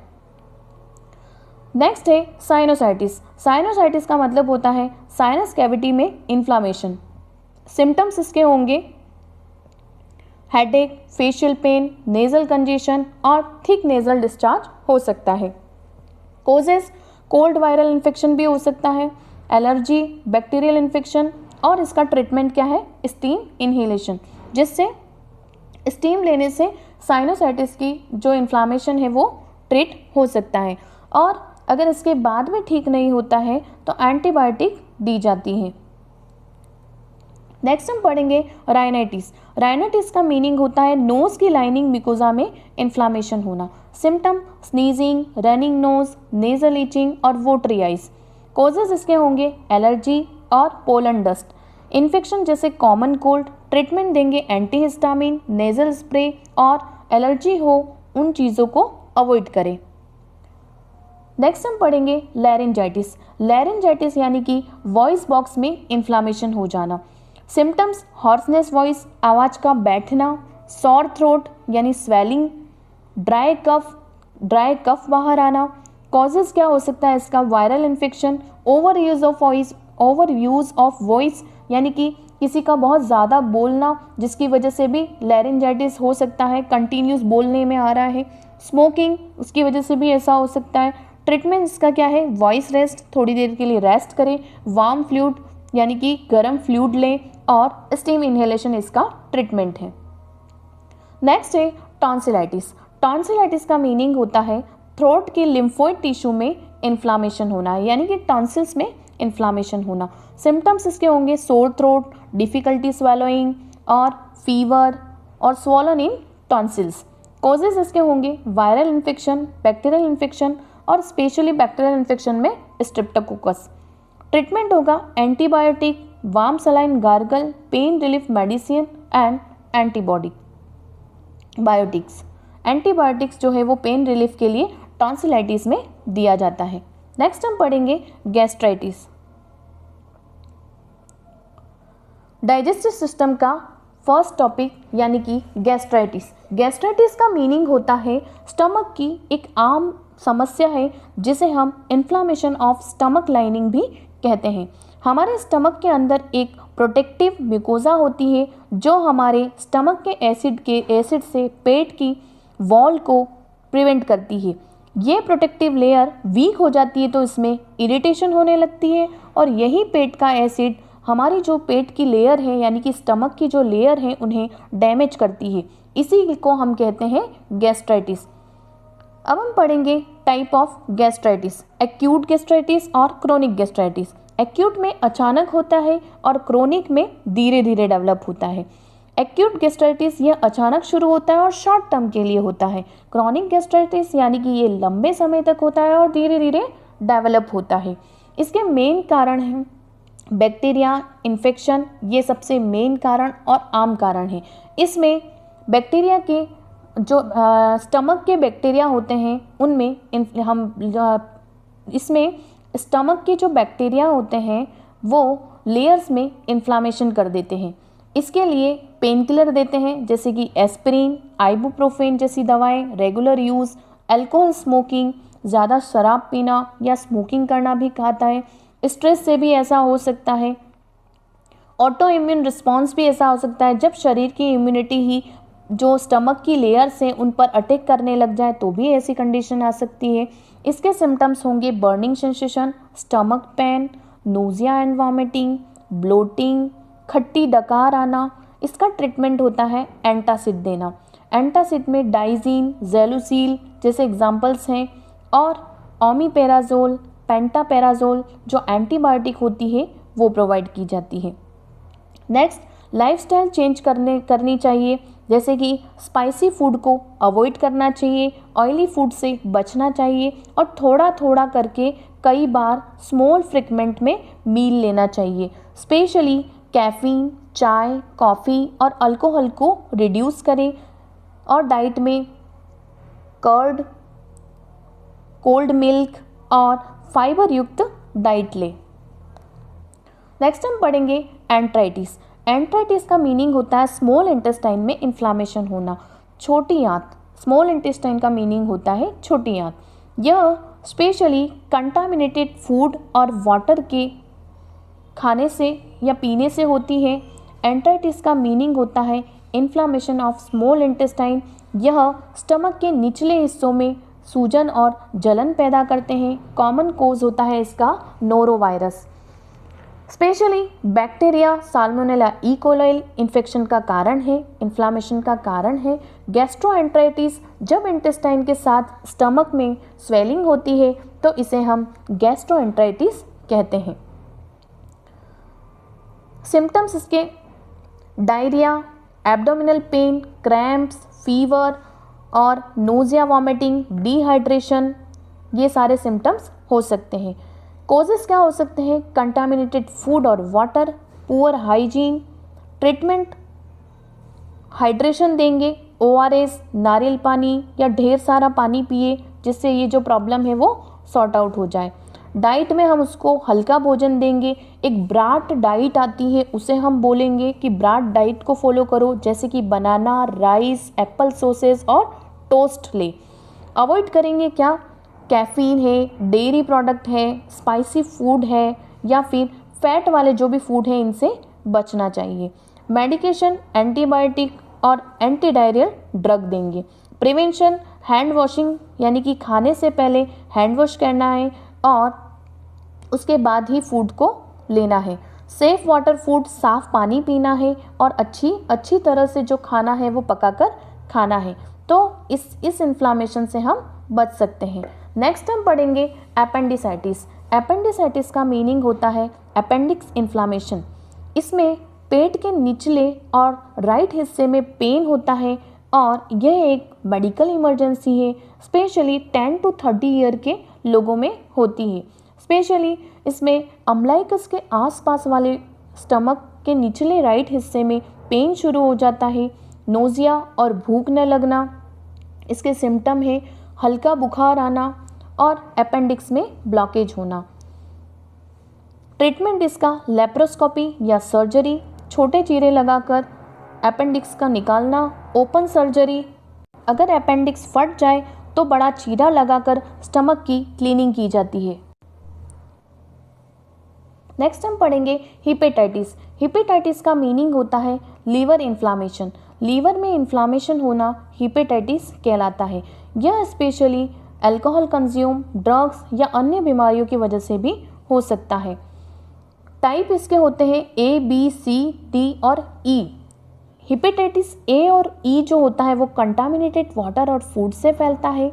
नेक्स्ट है साइनोसाइटिस। साइनोसाइटिस का मतलब होता है साइनस कैविटी में इन्फ्लामेशन। सिम्टम्स इसके होंगे headache, facial pen, nasal congestion और थिक नेजल डिस्चार्ज हो सकता है। कोजेस कोल्ड वायरल इन्फेक्शन भी हो सकता है, एलर्जी, बैक्टीरियल इन्फेक्शन और इसका ट्रीटमेंट क्या है? स्टीम इन्हेलेशन, जिससे स्टीम लेने से साइनोसाइटिस की जो इन्फ्लामेशन है वो ट्रीट हो सकता है और अगर इसके बाद में ठीक नहीं होता है तो एंटीबायोटिक दी जाती है। नेक्स्ट हम पढ़ेंगे राइनाइटिस। राइनाइटिस का मीनिंग होता है नोज की लाइनिंग मिकोजा में इन्फ्लामेशन होना। Symptom sneezing, running nose, nasal itching और वोटरी आइज। कोजेस इसके होंगे एलर्जी और पोलन डस्ट, इन्फेक्शन जैसे कॉमन कोल्ड। ट्रीटमेंट देंगे एंटीहिस्टामिन, नेजल स्प्रे और एलर्जी हो उन चीज़ों को अवॉइड करें। नेक्स्ट हम पढ़ेंगे लैरिंजाइटिस। लैरिंजाइटिस यानी कि वॉइस बॉक्स में इन्फ्लामेशन हो जाना। सिम्टम्स हॉर्सनेस वॉइस, आवाज़ का बैठना, सॉर थ्रोट यानी स्वेलिंग, ड्राई कफ बाहर आना। कॉजेज क्या हो सकता है इसका? Viral infection, over use of voice यानी कि किसी का बहुत ज़्यादा बोलना जिसकी वजह से भी लैरिंजाइटिस हो सकता है, कंटिन्यूस बोलने में आ रहा है। स्मोकिंग, उसकी वजह से भी ऐसा हो सकता है। ट्रीटमेंट इसका क्या है? वॉइस रेस्ट, थोड़ी देर के लिए रेस्ट करें, वार्म फ्लूइड यानी कि गर्म फ्लूइड लें और स्टीम इन्हेलेशन इसका ट्रीटमेंट है। नेक्स्ट है टॉन्सिलाइटिस। टॉन्सिलाइटिस का मीनिंग होता है थ्रोट की लिम्फोइड टिश्यू में इन्फ्लामेशन होना यानी कि टॉन्सिल्स में इन्फ्लामेशन होना। सिम्टम्स इसके होंगे सोर थ्रोट, डिफिकल्टी स्वेलोइंग और फीवर और स्वॉलन इन टॉन्सिल्स। कॉजेज इसके होंगे वायरल इन्फेक्शन, बैक्टीरियल इन्फेक्शन और स्पेशली बैक्टीरियल इन्फेक्शन में स्ट्रेप्टोकोकस। ट्रीटमेंट होगा antibiotic, warm saline gargle, pain relief medicine and biotics. Antibiotics जो है वो पेन रिलीफ के लिए टॉन्सिलाइटिस में दिया जाता है। नेक्स्ट हम पढ़ेंगे गैस्ट्राइटिस। डाइजेस्टिव सिस्टम का फर्स्ट टॉपिक यानी कि गैस्ट्राइटिस। गैस्ट्राइटिस का मीनिंग होता है स्टमक की एक आम समस्या है जिसे हम इन्फ्लामेशन ऑफ स्टमक लाइनिंग भी कहते हैं। हमारे स्टमक के अंदर एक प्रोटेक्टिव म्यूकोजा होती है जो हमारे स्टमक के एसिड से पेट की वॉल को प्रिवेंट करती है। ये प्रोटेक्टिव लेयर वीक हो जाती है तो इसमें इरिटेशन होने लगती है और यही पेट का एसिड हमारी जो पेट की लेयर है यानी कि स्टमक की जो लेयर है उन्हें डैमेज करती है। इसी को हम कहते हैं गैस्ट्राइटिस। अब हम पढ़ेंगे type of gastritis, acute gastritis और क्रोनिक गैस्ट्राइटिस। एक्यूट में अचानक होता है और क्रोनिक में धीरे धीरे डेवलप होता है। एक्यूट गैस्ट्राइटिस ये अचानक शुरू होता है और शॉर्ट टर्म के लिए होता है। क्रोनिक गैस्ट्राइटिस यानी कि ये लंबे समय तक होता है और धीरे धीरे डेवलप होता है। इसके मेन कारण हैं बैक्टीरिया इन्फेक्शन, ये सबसे मेन कारण और आम कारण है। इसमें बैक्टीरिया के जो स्टमक के बैक्टीरिया होते हैं उनमें इसमें स्टमक के जो बैक्टीरिया होते हैं वो लेयर्स में इन्फ्लामेशन कर देते हैं। इसके लिए पेन किलर देते हैं जैसे कि एस्पिरिन, आइबुप्रोफेन जैसी दवाएं, रेगुलर यूज़, अल्कोहल स्मोकिंग, ज़्यादा शराब पीना या स्मोकिंग करना भी खाता है। स्ट्रेस से भी ऐसा हो सकता है। ऑटो इम्यून रिस्पॉन्स भी ऐसा हो सकता है, जब शरीर की इम्यूनिटी ही जो स्टमक की लेयर्स हैं उन पर अटैक करने लग जाए तो भी ऐसी कंडीशन आ सकती है। इसके सिम्टम्स होंगे burning sensation, stomach pain, nausea and vomiting, bloating, खट्टी डकार आना। इसका ट्रीटमेंट होता है एंटासिड देना। एंटासिड में डाइजीन, जेलुसिल जैसे एग्जाम्पल्स हैं और ओमिपेराजोल, पेंटापेराजोल जो एंटीबायोटिक होती है वो प्रोवाइड की जाती है। नेक्स्ट, लाइफस्टाइल चेंज करनी चाहिए, जैसे कि स्पाइसी फूड को अवॉइड करना चाहिए, ऑयली फूड से बचना चाहिए और थोड़ा थोड़ा करके कई बार स्मॉल फ्रीक्वेंट में मील लेना चाहिए। स्पेशली कैफ़ीन, चाय, कॉफ़ी और अल्कोहल को रिड्यूस करें और डाइट में कर्ड, कोल्ड मिल्क और फाइबर युक्त डाइट लें। नेक्स्ट हम पढ़ेंगे एंट्राइटिस। एंट्राइटिस का मीनिंग होता है स्मॉल इंटेस्टाइन में इन्फ्लामेशन होना, छोटी आंत। स्मॉल इंटेस्टाइन का मीनिंग होता है छोटी आंत। यह स्पेशली कंटामिनेटेड फूड और वाटर के खाने से या पीने से होती है। एंट्राइटिस का मीनिंग होता है इन्फ्लामेशन ऑफ स्मॉल इंटेस्टाइन। यह स्टमक के निचले हिस्सों में सूजन और जलन पैदा करते हैं। कॉमन कोज होता है इसका norovirus. Specially bacteria salmonella E coli infection का कारण है, इन्फ्लामेशन का कारण है। गैस्ट्रोएंट्राइटिस जब इंटेस्टाइन के साथ स्टमक में स्वेलिंग होती है तो इसे हम गैस्ट्रोएंट्राइटिस कहते हैं। सिम्टम्स इसके diarrhoea, abdominal pain, cramps, fever और नोजिया, वॉमिटिंग, डिहाइड्रेशन, ये सारे सिम्टम्स हो सकते हैं। कॉजेस क्या हो सकते हैं? कंटामिनेटेड फूड और water, poor hygiene. Treatment hydration देंगे, ORS, नारियल पानी या ढेर सारा पानी पिए जिससे ये जो प्रॉब्लम है वो सॉर्ट आउट हो जाए। डाइट में हम उसको हल्का भोजन देंगे। एक ब्राट डाइट आती है उसे हम बोलेंगे कि ब्राट डाइट को फॉलो करो, जैसे कि बनाना, राइस, एप्पल सॉसेज और टोस्ट ले। अवॉइड करेंगे क्या? कैफ़ीन है, डेयरी प्रोडक्ट है, स्पाइसी फूड है या फिर फैट वाले जो भी फूड है इनसे बचना चाहिए। मेडिकेशन, एंटीबायोटिक और एंटी डायरियल ड्रग देंगे। प्रिवेंशन, हैंड वॉशिंग यानी कि खाने से पहले हैंड वॉश करना है और उसके बाद ही फूड को लेना है। सेफ वाटर फूड, साफ़ पानी पीना है और अच्छी तरह से जो खाना है वो पकाकर खाना है। तो इस इन्फ्लामेशन से हम बच सकते हैं। नेक्स्ट हम पढ़ेंगे एपेंडिसाइटिस। एपेंडिसाइटिस का मीनिंग होता है अपेंडिक्स इन्फ्लामेशन। इसमें पेट के निचले और राइट हिस्से में पेन होता है और यह एक मेडिकल इमरजेंसी है। स्पेशली 10 to 30 ईयर के लोगों में होती है। स्पेशली इसमें अम्लाइकस के आसपास वाले स्टमक के निचले राइट हिस्से में पेन शुरू हो जाता है। नोजिया और भूख न लगना इसके सिम्टम है। हल्का बुखार आना और अपेंडिक्स में ब्लॉकेज होना। ट्रीटमेंट इसका लेप्रोस्कोपी या सर्जरी, छोटे चीरे लगाकर अपेंडिक्स का निकालना, ओपन सर्जरी। अगर अपेंडिक्स फट जाए तो बड़ा चीरा लगाकर स्टमक की क्लीनिंग की जाती है। नेक्स्ट हम पढ़ेंगे हिपेटाइटिस। हिपेटाइटिस का मीनिंग होता है लीवर इन्फ्लामेशन। लीवर में इन्फ्लामेशन होना हिपेटाइटिस कहलाता है। यह स्पेशली अल्कोहल कंज्यूम, ड्रग्स या अन्य बीमारियों की वजह से भी हो सकता है। टाइप इसके होते हैं A, B, C, D और E। हेपेटाइटिस ए और ई जो होता है वो कंटामिनेटेड वाटर और फूड से फैलता है।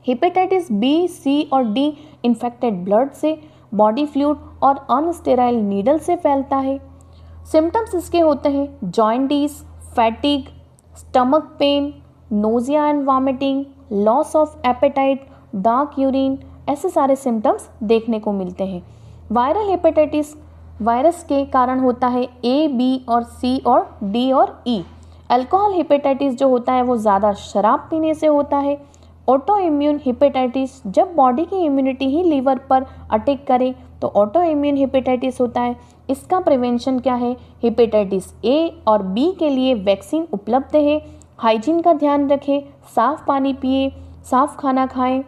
हेपेटाइटिस बी, सी और डी इन्फेक्टेड ब्लड से, बॉडी फ्लूइड और अनस्टेराइल नीडल से फैलता है। सिम्टम्स इसके होते हैं jaundice, fatigue, stomach pain, nausea and vomiting, loss of appetite, dark urine, ऐसे सारे सिम्टम्स देखने को मिलते हैं। वायरल हेपेटाइटिस वायरस के कारण होता है ए, बी और सी और डी और ई। अल्कोहल हेपेटाइटिस जो होता है वो ज़्यादा शराब पीने से होता है। ऑटो इम्यून हेपेटाइटिस जब बॉडी की इम्यूनिटी ही लीवर पर अटैक करे तो ऑटो इम्यून हेपेटाइटिस होता है। इसका प्रिवेंशन क्या है? हेपेटाइटिस ए और बी के लिए वैक्सीन उपलब्ध है। हाइजीन का ध्यान रखें, साफ़ पानी पिए, साफ़ खाना खाएं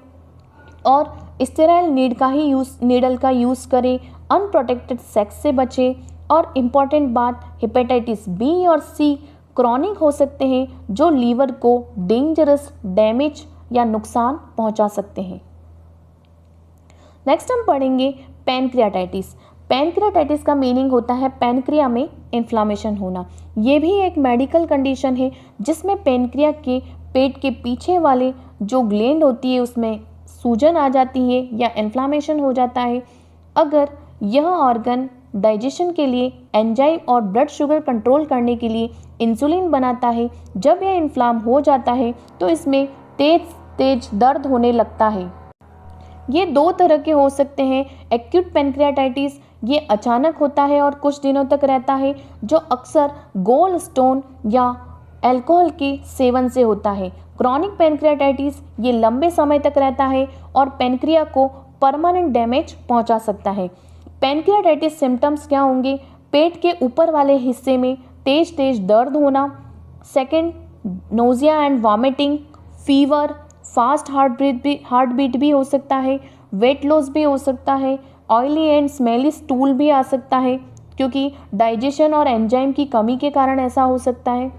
और स्टेराइल नीडल का यूज़ करें। अनप्रोटेक्टेड सेक्स से बचें। और इम्पॉर्टेंट बात, हेपेटाइटिस बी और सी क्रॉनिक हो सकते हैं जो लीवर को डेंजरस डैमेज या नुकसान पहुंचा सकते हैं। नेक्स्ट हम पढ़ेंगे पैनक्रियाटाइटिस। पैनक्रियाटाइटिस का मीनिंग होता है पैनक्रिया में इन्फ्लामेशन होना। ये भी एक मेडिकल कंडीशन है जिसमें पैनक्रिया के पेट के पीछे वाले जो ग्लैंड होती है उसमें सूजन आ जाती है या इन्फ्लामेशन हो जाता है। अगर यह ऑर्गन डाइजेशन के लिए, एंजाइम और ब्लड शुगर कंट्रोल करने के लिए इंसुलिन बनाता है, जब यह इन्फ्लाम हो जाता है तो इसमें तेज दर्द होने लगता है। ये दो तरह के हो सकते हैं। एक्यूट पैनक्रियाटाइटिस ये अचानक होता है और कुछ दिनों तक रहता है, जो अक्सर गोल स्टोन या अल्कोहल के सेवन से होता है। क्रॉनिक पैनक्रियाटाइटिस ये लंबे समय तक रहता है और पैनक्रिया को परमानेंट डैमेज पहुंचा सकता है। पैनक्रियाटाइटिस सिम्टम्स क्या होंगे? पेट के ऊपर वाले हिस्से में तेज दर्द होना। Second, nausea and vomiting, fever, fast heart beat भी हो सकता है, वेट लॉस भी हो सकता है, ऑयली एंड स्मेली स्टूल भी आ सकता है क्योंकि डाइजेशन और एंजाइम की कमी के कारण ऐसा हो सकता है।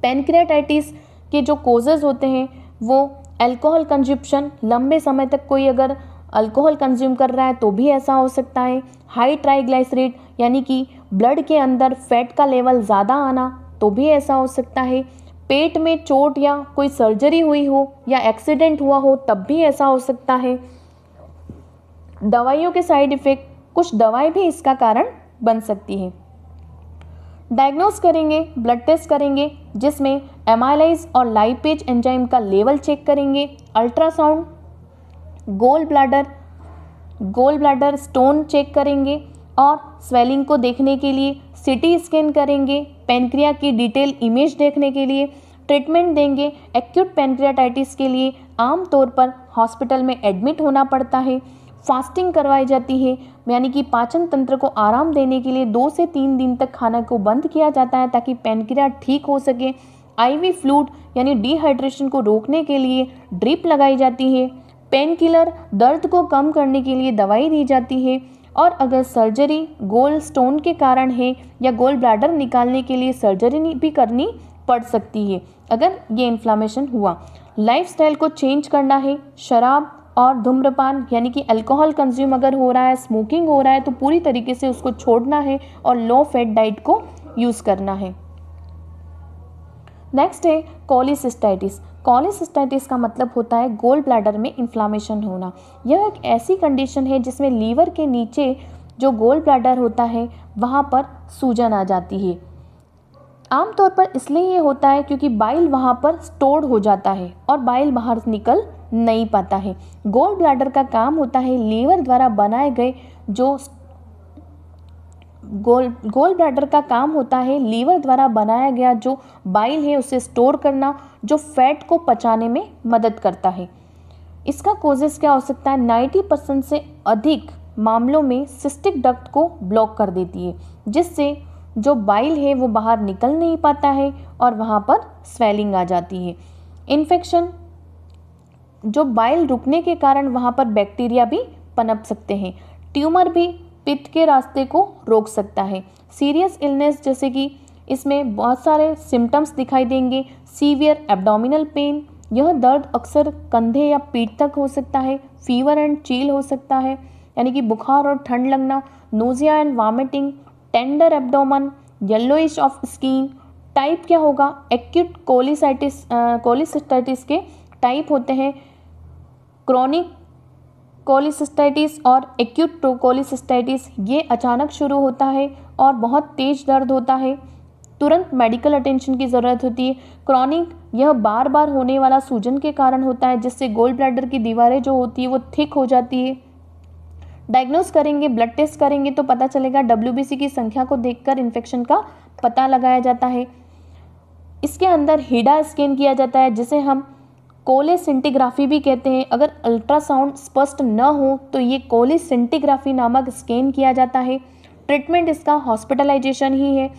पैनक्रियाटाइटिस के जो कोजेज़ होते हैं वो अल्कोहल कंजप्शन, लंबे समय तक कोई अगर अल्कोहल कंज्यूम कर रहा है तो भी ऐसा हो सकता है। हाई ट्राइग्लिसराइड यानी कि ब्लड के अंदर फैट का लेवल ज़्यादा आना तो भी ऐसा हो सकता है। पेट में चोट या कोई सर्जरी हुई हो या एक्सीडेंट हुआ हो तब भी ऐसा हो सकता है। दवाइयों के साइड इफ़ेक्ट, कुछ दवाई भी इसका कारण बन सकती है। डायग्नोस करेंगे, ब्लड टेस्ट करेंगे जिसमें एमाइलेज और लाइपेज एंजाइम का लेवल चेक करेंगे। Ultrasound, gall bladder stone check करेंगे और स्वेलिंग को देखने के लिए सीटी स्कैन करेंगे। पैनक्रिया की डिटेल इमेज देखने के लिए ट्रीटमेंट देंगे। एक्यूट पैनक्रियाटाइटिस के लिए आमतौर पर हॉस्पिटल में एडमिट होना पड़ता है। फास्टिंग करवाई जाती है, यानी कि पाचन तंत्र को आराम देने के लिए 2 से 3 दिन तक खाना को बंद किया जाता है ताकि पैनक्रिया ठीक हो सके। आईवी फ्लूइड यानी डिहाइड्रेशन को रोकने के लिए ड्रिप लगाई जाती है। पेन किलर, दर्द को कम करने के लिए दवाई दी जाती है। और अगर सर्जरी गोल स्टोन के कारण है या गोल ब्लैडर निकालने के लिए सर्जरी भी करनी पड़ सकती है अगर ये इन्फ्लामेशन हुआ। लाइफस्टाइल को चेंज करना है। शराब और धूम्रपान यानी कि अल्कोहल कंज्यूम अगर हो रहा है, स्मोकिंग हो रहा है तो पूरी तरीके से उसको छोड़ना है और लो फैट डाइट को यूज़ करना है। नेक्स्ट है कोलिसिस्टाइटिस। कोलिसिस्टाइटिस का मतलब होता है गोल ब्लैडर में इन्फ्लामेशन होना। यह एक ऐसी कंडीशन है जिसमें लीवर के नीचे जो गोल ब्लैडर होता है वहाँ पर सूजन आ जाती है। आमतौर पर इसलिए ये होता है क्योंकि बाइल वहाँ पर स्टोर्ड हो जाता है और बाइल बाहर निकल नहीं पाता है। गोल ब्लैडर का काम होता है लीवर द्वारा बनाए गए जो गोल ब्लैडर का काम होता है लीवर द्वारा बनाया गया जो बाइल है उसे स्टोर करना, जो फैट को पचाने में मदद करता है। इसका कोजेस क्या हो सकता है? 90% से अधिक मामलों में सिस्टिक डक्ट को ब्लॉक कर देती है जिससे जो बाइल है वो बाहर निकल नहीं पाता है और वहाँ पर स्वेलिंग आ जाती है। इन्फेक्शन, जो बाइल रुकने के कारण वहाँ पर बैक्टीरिया भी पनप सकते हैं। ट्यूमर भी पित्त के रास्ते को रोक सकता है। सीरियस इलनेस जैसे कि इसमें बहुत सारे सिम्टम्स दिखाई देंगे। सीवियर एब्डोमिनल पेन, यह दर्द अक्सर कंधे या पीठ तक हो सकता है। फीवर एंड चील हो सकता है, यानी कि बुखार और ठंड लगना। Nausea and vomiting, tender abdomen, yellowish of skin. Type क्या होगा? एक्यूट कोलिसिस्टाइटिस के टाइप होते हैं, क्रोनिक कोलिसिस्टाइटिस और एक्यूट कोलिसिस्टाइटिस। ये अचानक शुरू होता है और बहुत तेज दर्द होता है, तुरंत मेडिकल अटेंशन की ज़रूरत होती है। क्रोनिक, यह बार बार होने वाला सूजन के कारण होता है, जिससे गोल ब्लैडर की दीवारें जो होती है वो थिक हो जाती है। डायग्नोस करेंगे, ब्लड टेस्ट करेंगे तो पता चलेगा। WBC की संख्या को देखकर इन्फेक्शन का पता लगाया जाता है। इसके अंदर हिडा स्कैन किया जाता है, जिसे हम कोलेसिंटिग्राफी भी कहते हैं। अगर अल्ट्रासाउंड स्पष्ट न हो तो ये कोलेसिंटिग्राफी नामक स्कैन किया जाता है। ट्रीटमेंट इसका हॉस्पिटलाइजेशन ही है।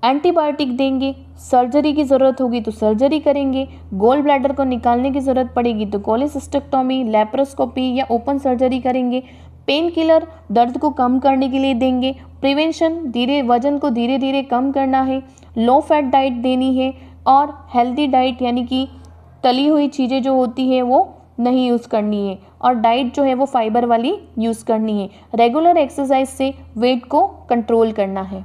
एंटीबायोटिक देंगे, सर्जरी की ज़रूरत होगी तो सर्जरी करेंगे, गोल ब्लैडर को निकालने की ज़रूरत पड़ेगी तो कोलेसिस्टेक्टोमी, लेप्रोस्कोपी या ओपन सर्जरी करेंगे। पेन किलर दर्द को कम करने के लिए देंगे। प्रिवेंशन, वजन को धीरे धीरे कम करना है। लो फैट डाइट देनी है और हेल्दी डाइट यानी कि तली हुई चीज़ें जो होती है वो नहीं यूज़ करनी है और डाइट जो है वो फाइबर वाली यूज़ करनी है। रेगुलर एक्सरसाइज से वेट को कंट्रोल करना है।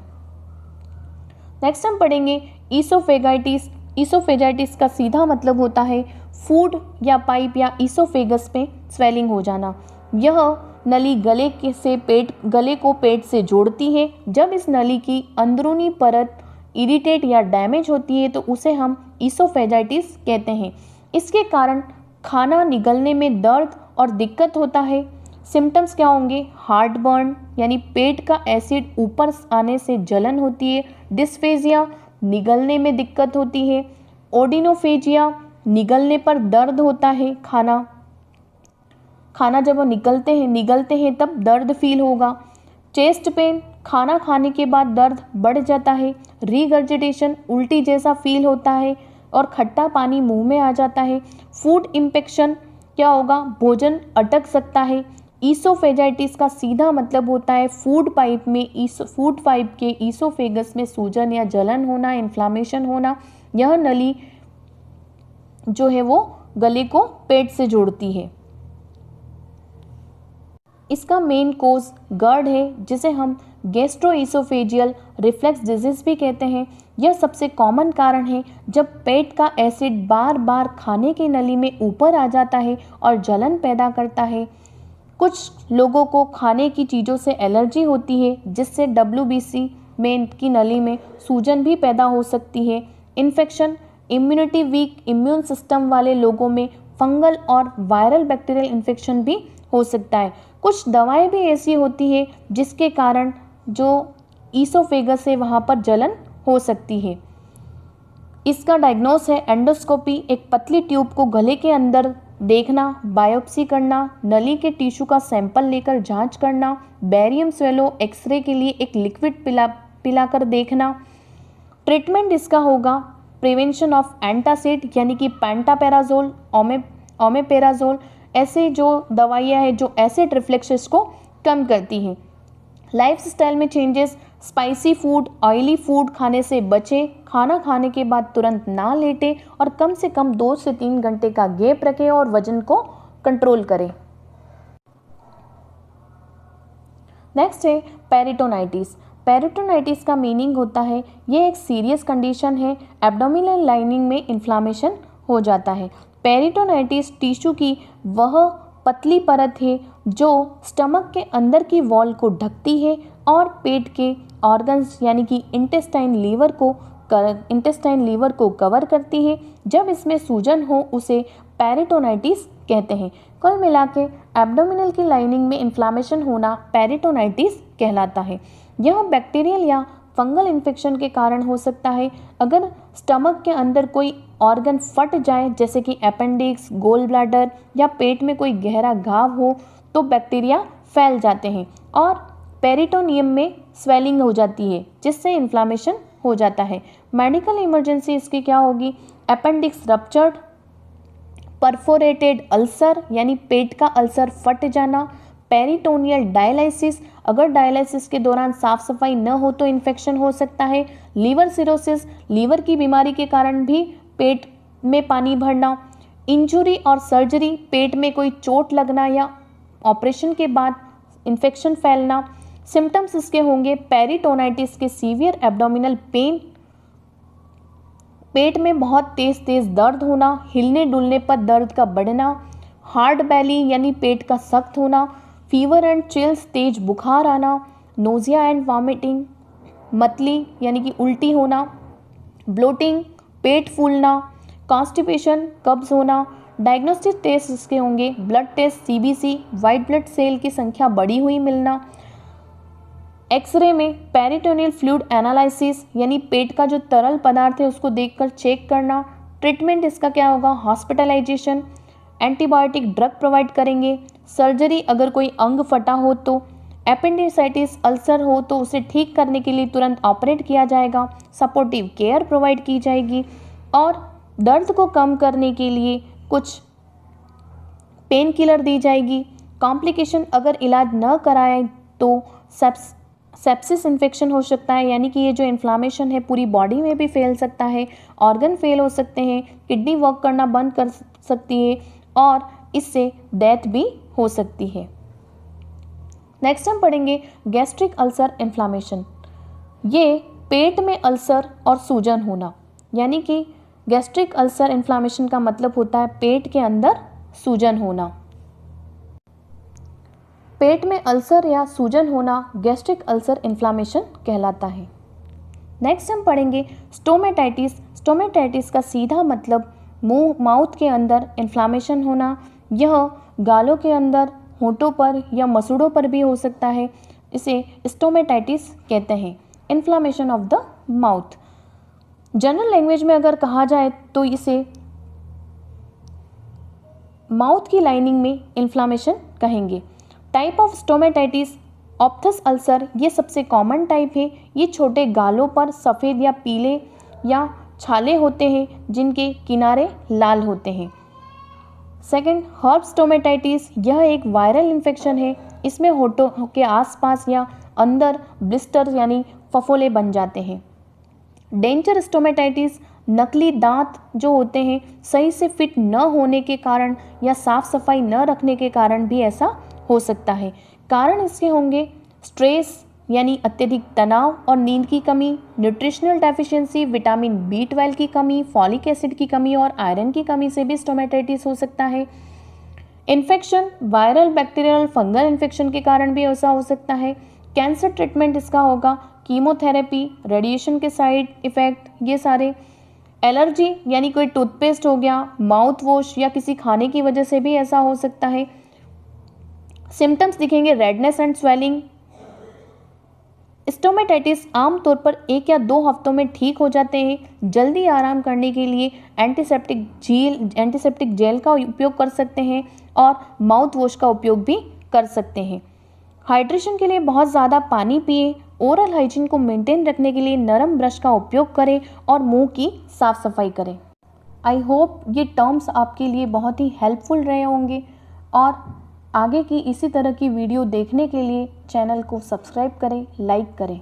नेक्स्ट हम पढ़ेंगे ईसोफेगाइटिस। ईसोफेजाइटिस का सीधा मतलब होता है फूड या पाइप या ईसोफेगस पे स्वेलिंग हो जाना। यह नली गले को पेट से जोड़ती है। जब इस नली की अंदरूनी परत इरिटेट या डैमेज होती है तो उसे हम ईसोफेजाइटिस कहते हैं। इसके कारण खाना निगलने में दर्द और दिक्कत होता है। सिम्टम्स क्या होंगे? हार्ट बर्न यानी पेट का एसिड ऊपर आने से जलन होती है। डिस्फेजिया, निगलने में दिक्कत होती है। ओडिनोफेजिया, निगलने पर दर्द होता है। खाना जब वो निगलते हैं तब दर्द फील होगा। चेस्ट पेन, खाना खाने के बाद दर्द बढ़ जाता है। रीगर्जिटेशन, उल्टी जैसा फील होता है और खट्टा पानी मुंह में आ जाता है। फूड इन्फेक्शन क्या होगा? भोजन अटक सकता है। ईसोफेजाइटिस का सीधा मतलब होता है फूड पाइप के ईसोफेगस में सूजन या जलन होना, इन्फ्लामेशन होना। यह नली जो है वो गले को पेट से जोड़ती है। इसका मेन कोज गर्ड है, जिसे हम गैस्ट्रोइसोफेजियल रिफ्लेक्स डिजीज भी कहते हैं। यह सबसे कॉमन कारण है जब पेट का एसिड बार बार खाने की नली में ऊपर आ जाता है और जलन पैदा करता है। कुछ लोगों को खाने की चीज़ों से एलर्जी होती है, जिससे WBC में की नली में सूजन भी पैदा हो सकती है। Infection, immunity weak immune system वाले लोगों में फंगल और वायरल बैक्टीरियल इन्फेक्शन भी हो सकता है। कुछ दवाएं भी ऐसी होती है जिसके कारण जो ईसोफेगस है वहाँ पर जलन हो सकती है। इसका डायग्नोस है एंडोस्कोपी, एक पतली ट्यूब को गले के अंदर देखना, बायोप्सी करना, नली के टिश्यू का सैंपल लेकर जांच करना, बेरियम स्वेलो एक्सरे के लिए एक लिक्विड पिलाकर देखना। ट्रीटमेंट इसका होगा प्रिवेंशन ऑफ एंटासिड यानी कि पेंटापेराजोल, ओमेपेराजोल, ऐसे जो दवाइयाँ हैं जो एसिड रिफ्लेक्सेस को कम करती हैं। लाइफस्टाइल में changes, spicy food, oily food खाने से बचें। खाना खाने के बाद तुरंत ना लेटें और कम से कम 2 से 3 घंटे का गैप रखें और वजन को कंट्रोल करें। नेक्स्ट है पेरिटोनाइटिस। पेरिटोनाइटिस का मीनिंग होता है ये एक सीरियस कंडीशन है, एब्डोमिनल लाइनिंग में इन्फ्लामेशन हो जाता है। पेरिटोनाइटिस टिश्यू की वह पतली परत है जो स्टमक के अंदर की वॉल को ढकती है और पेट के ऑर्गन्स यानी कि इंटेस्टाइन लीवर को कवर करती है। जब इसमें सूजन हो उसे पेरिटोनाइटिस कहते हैं। कुल मिला के एब्डोमिनल की लाइनिंग में इन्फ्लामेशन होना पेरिटोनाइटिस कहलाता है। यह बैक्टीरियल या फंगल इन्फेक्शन के कारण हो सकता है। अगर स्टमक के अंदर कोई ऑर्गन फट जाए, जैसे कि अपेंडिक्स, गोल ब्लैडर या पेट में कोई गहरा घाव हो, तो बैक्टीरिया फैल जाते हैं और पेरिटोनियम में स्वेलिंग हो जाती है, जिससे इन्फ्लामेशन हो जाता है। मेडिकल इमरजेंसी इसकी क्या होगी? अपेंडिक्स रप्चर्ड, परफोरेटेड अल्सर यानी पेट का अल्सर फट जाना, पेरिटोनियल डायलिसिस, अगर डायलिसिस के दौरान साफ सफाई न हो तो इन्फेक्शन हो सकता है। लीवर सिरोसिस, लीवर की बीमारी के कारण भी पेट में पानी भरना, इंजुरी और सर्जरी, पेट में कोई चोट लगना या ऑपरेशन के बाद इन्फेक्शन फैलना। सिम्टम्स इसके होंगे पेरिटोनाइटिस के सीवियर एब्डोमिनल पेन, पेट में बहुत तेज तेज दर्द होना, हिलने डुलने पर दर्द का बढ़ना, हार्ड बेली यानी पेट का सख्त होना, फीवर एंड चिल्स तेज बुखार आना, नोजिया एंड वॉमिटिंग, मतली यानी कि उल्टी होना, ब्लोटिंग पेट फूलना, कॉन्स्टिपेशन कब्ज होना। डायग्नोस्टिक टेस्ट इसके होंगे blood test CBC, white blood cell की संख्या बढ़ी हुई मिलना, एक्सरे में पेरिटोनियल फ्लूइड एनालिसिस यानी पेट का जो तरल पदार्थ है उसको देखकर चेक करना। ट्रीटमेंट इसका क्या होगा, हॉस्पिटलाइजेशन, एंटीबायोटिक ड्रग प्रोवाइड करेंगे, सर्जरी अगर कोई अंग फटा हो तो, एपेंडिसाइटिस अल्सर हो तो उसे ठीक करने के लिए तुरंत ऑपरेट किया जाएगा, सपोर्टिव केयर प्रोवाइड की जाएगी और दर्द को कम करने के लिए कुछ पेन किलर दी जाएगी। कॉम्प्लिकेशन अगर इलाज न कराए तो सेप्सिस इन्फेक्शन हो सकता है, यानी कि ये जो इन्फ्लामेशन है पूरी बॉडी में भी फैल सकता है, ऑर्गन फेल हो सकते हैं, किडनी वर्क करना बंद कर सकती है और इससे डेथ भी हो सकती है। नेक्स्ट हम पढ़ेंगे गैस्ट्रिक अल्सर इन्फ्लामेशन। ये पेट में अल्सर और सूजन होना, यानी कि गैस्ट्रिक अल्सर इन्फ्लामेशन का मतलब होता है पेट के अंदर सूजन होना। पेट में अल्सर या सूजन होना गैस्ट्रिक अल्सर इन्फ्लामेशन कहलाता है। नेक्स्ट हम पढ़ेंगे स्टोमेटाइटिस। स्टोमेटाइटिस का सीधा मतलब माउथ के अंदर इन्फ्लामेशन होना। यह गालों के अंदर, होंठों पर या मसूड़ों पर भी हो सकता है। इसे स्टोमेटाइटिस कहते हैं, inflammation of the mouth. General language में अगर कहा जाए तो इसे माउथ की लाइनिंग में इन्फ्लामेशन कहेंगे। टाइप ऑफ स्टोमेटाइटिस ऑप्थस अल्सर, ये सबसे कॉमन टाइप है। ये छोटे गालों पर सफ़ेद या पीले या छाले होते हैं जिनके किनारे लाल होते हैं। सेकंड, हर्ब स्टोमेटाइटिस, यह एक वायरल इन्फेक्शन है। इसमें होठों के आसपास या अंदर ब्लिस्टर यानी फफोले बन जाते हैं। डेंचर स्टोमेटाइटिस, नकली दांत जो होते हैं सही से फिट न होने के कारण या साफ सफाई न रखने के कारण भी ऐसा हो सकता है। कारण इसके होंगे स्ट्रेस यानी अत्यधिक तनाव और नींद की कमी, न्यूट्रिशनल डेफिशिएंसी, विटामिन B12 की कमी, फॉलिक एसिड की कमी और आयरन की कमी से भी स्टोमेटाइटिस हो सकता है। Infection, viral, bacterial, fungal infection के कारण भी ऐसा हो सकता है। कैंसर ट्रीटमेंट इसका होगा कीमोथेरेपी, रेडिएशन के साइड इफ़ेक्ट, ये सारे। एलर्जी यानी कोई टूथपेस्ट हो गया, माउथ वॉश या किसी खाने की वजह से भी ऐसा हो सकता है। सिम्टम्स दिखेंगे रेडनेस एंड स्वेलिंग। स्टोमेटाइटिस आमतौर पर 1 या 2 हफ्तों में ठीक हो जाते हैं। जल्दी आराम करने के लिए एंटीसेप्टिक जेल का उपयोग कर सकते हैं और माउथ वॉश का उपयोग भी कर सकते हैं। हाइड्रेशन के लिए बहुत ज़्यादा पानी पिए। ओरल हाइजीन को मेंटेन रखने के लिए नरम ब्रश का उपयोग करें और मुंह की साफ सफाई करें। आई होप ये टर्म्स आपके लिए बहुत ही हेल्पफुल रहे होंगे और आगे की इसी तरह की वीडियो देखने के लिए चैनल को सब्सक्राइब करें, लाइक करें।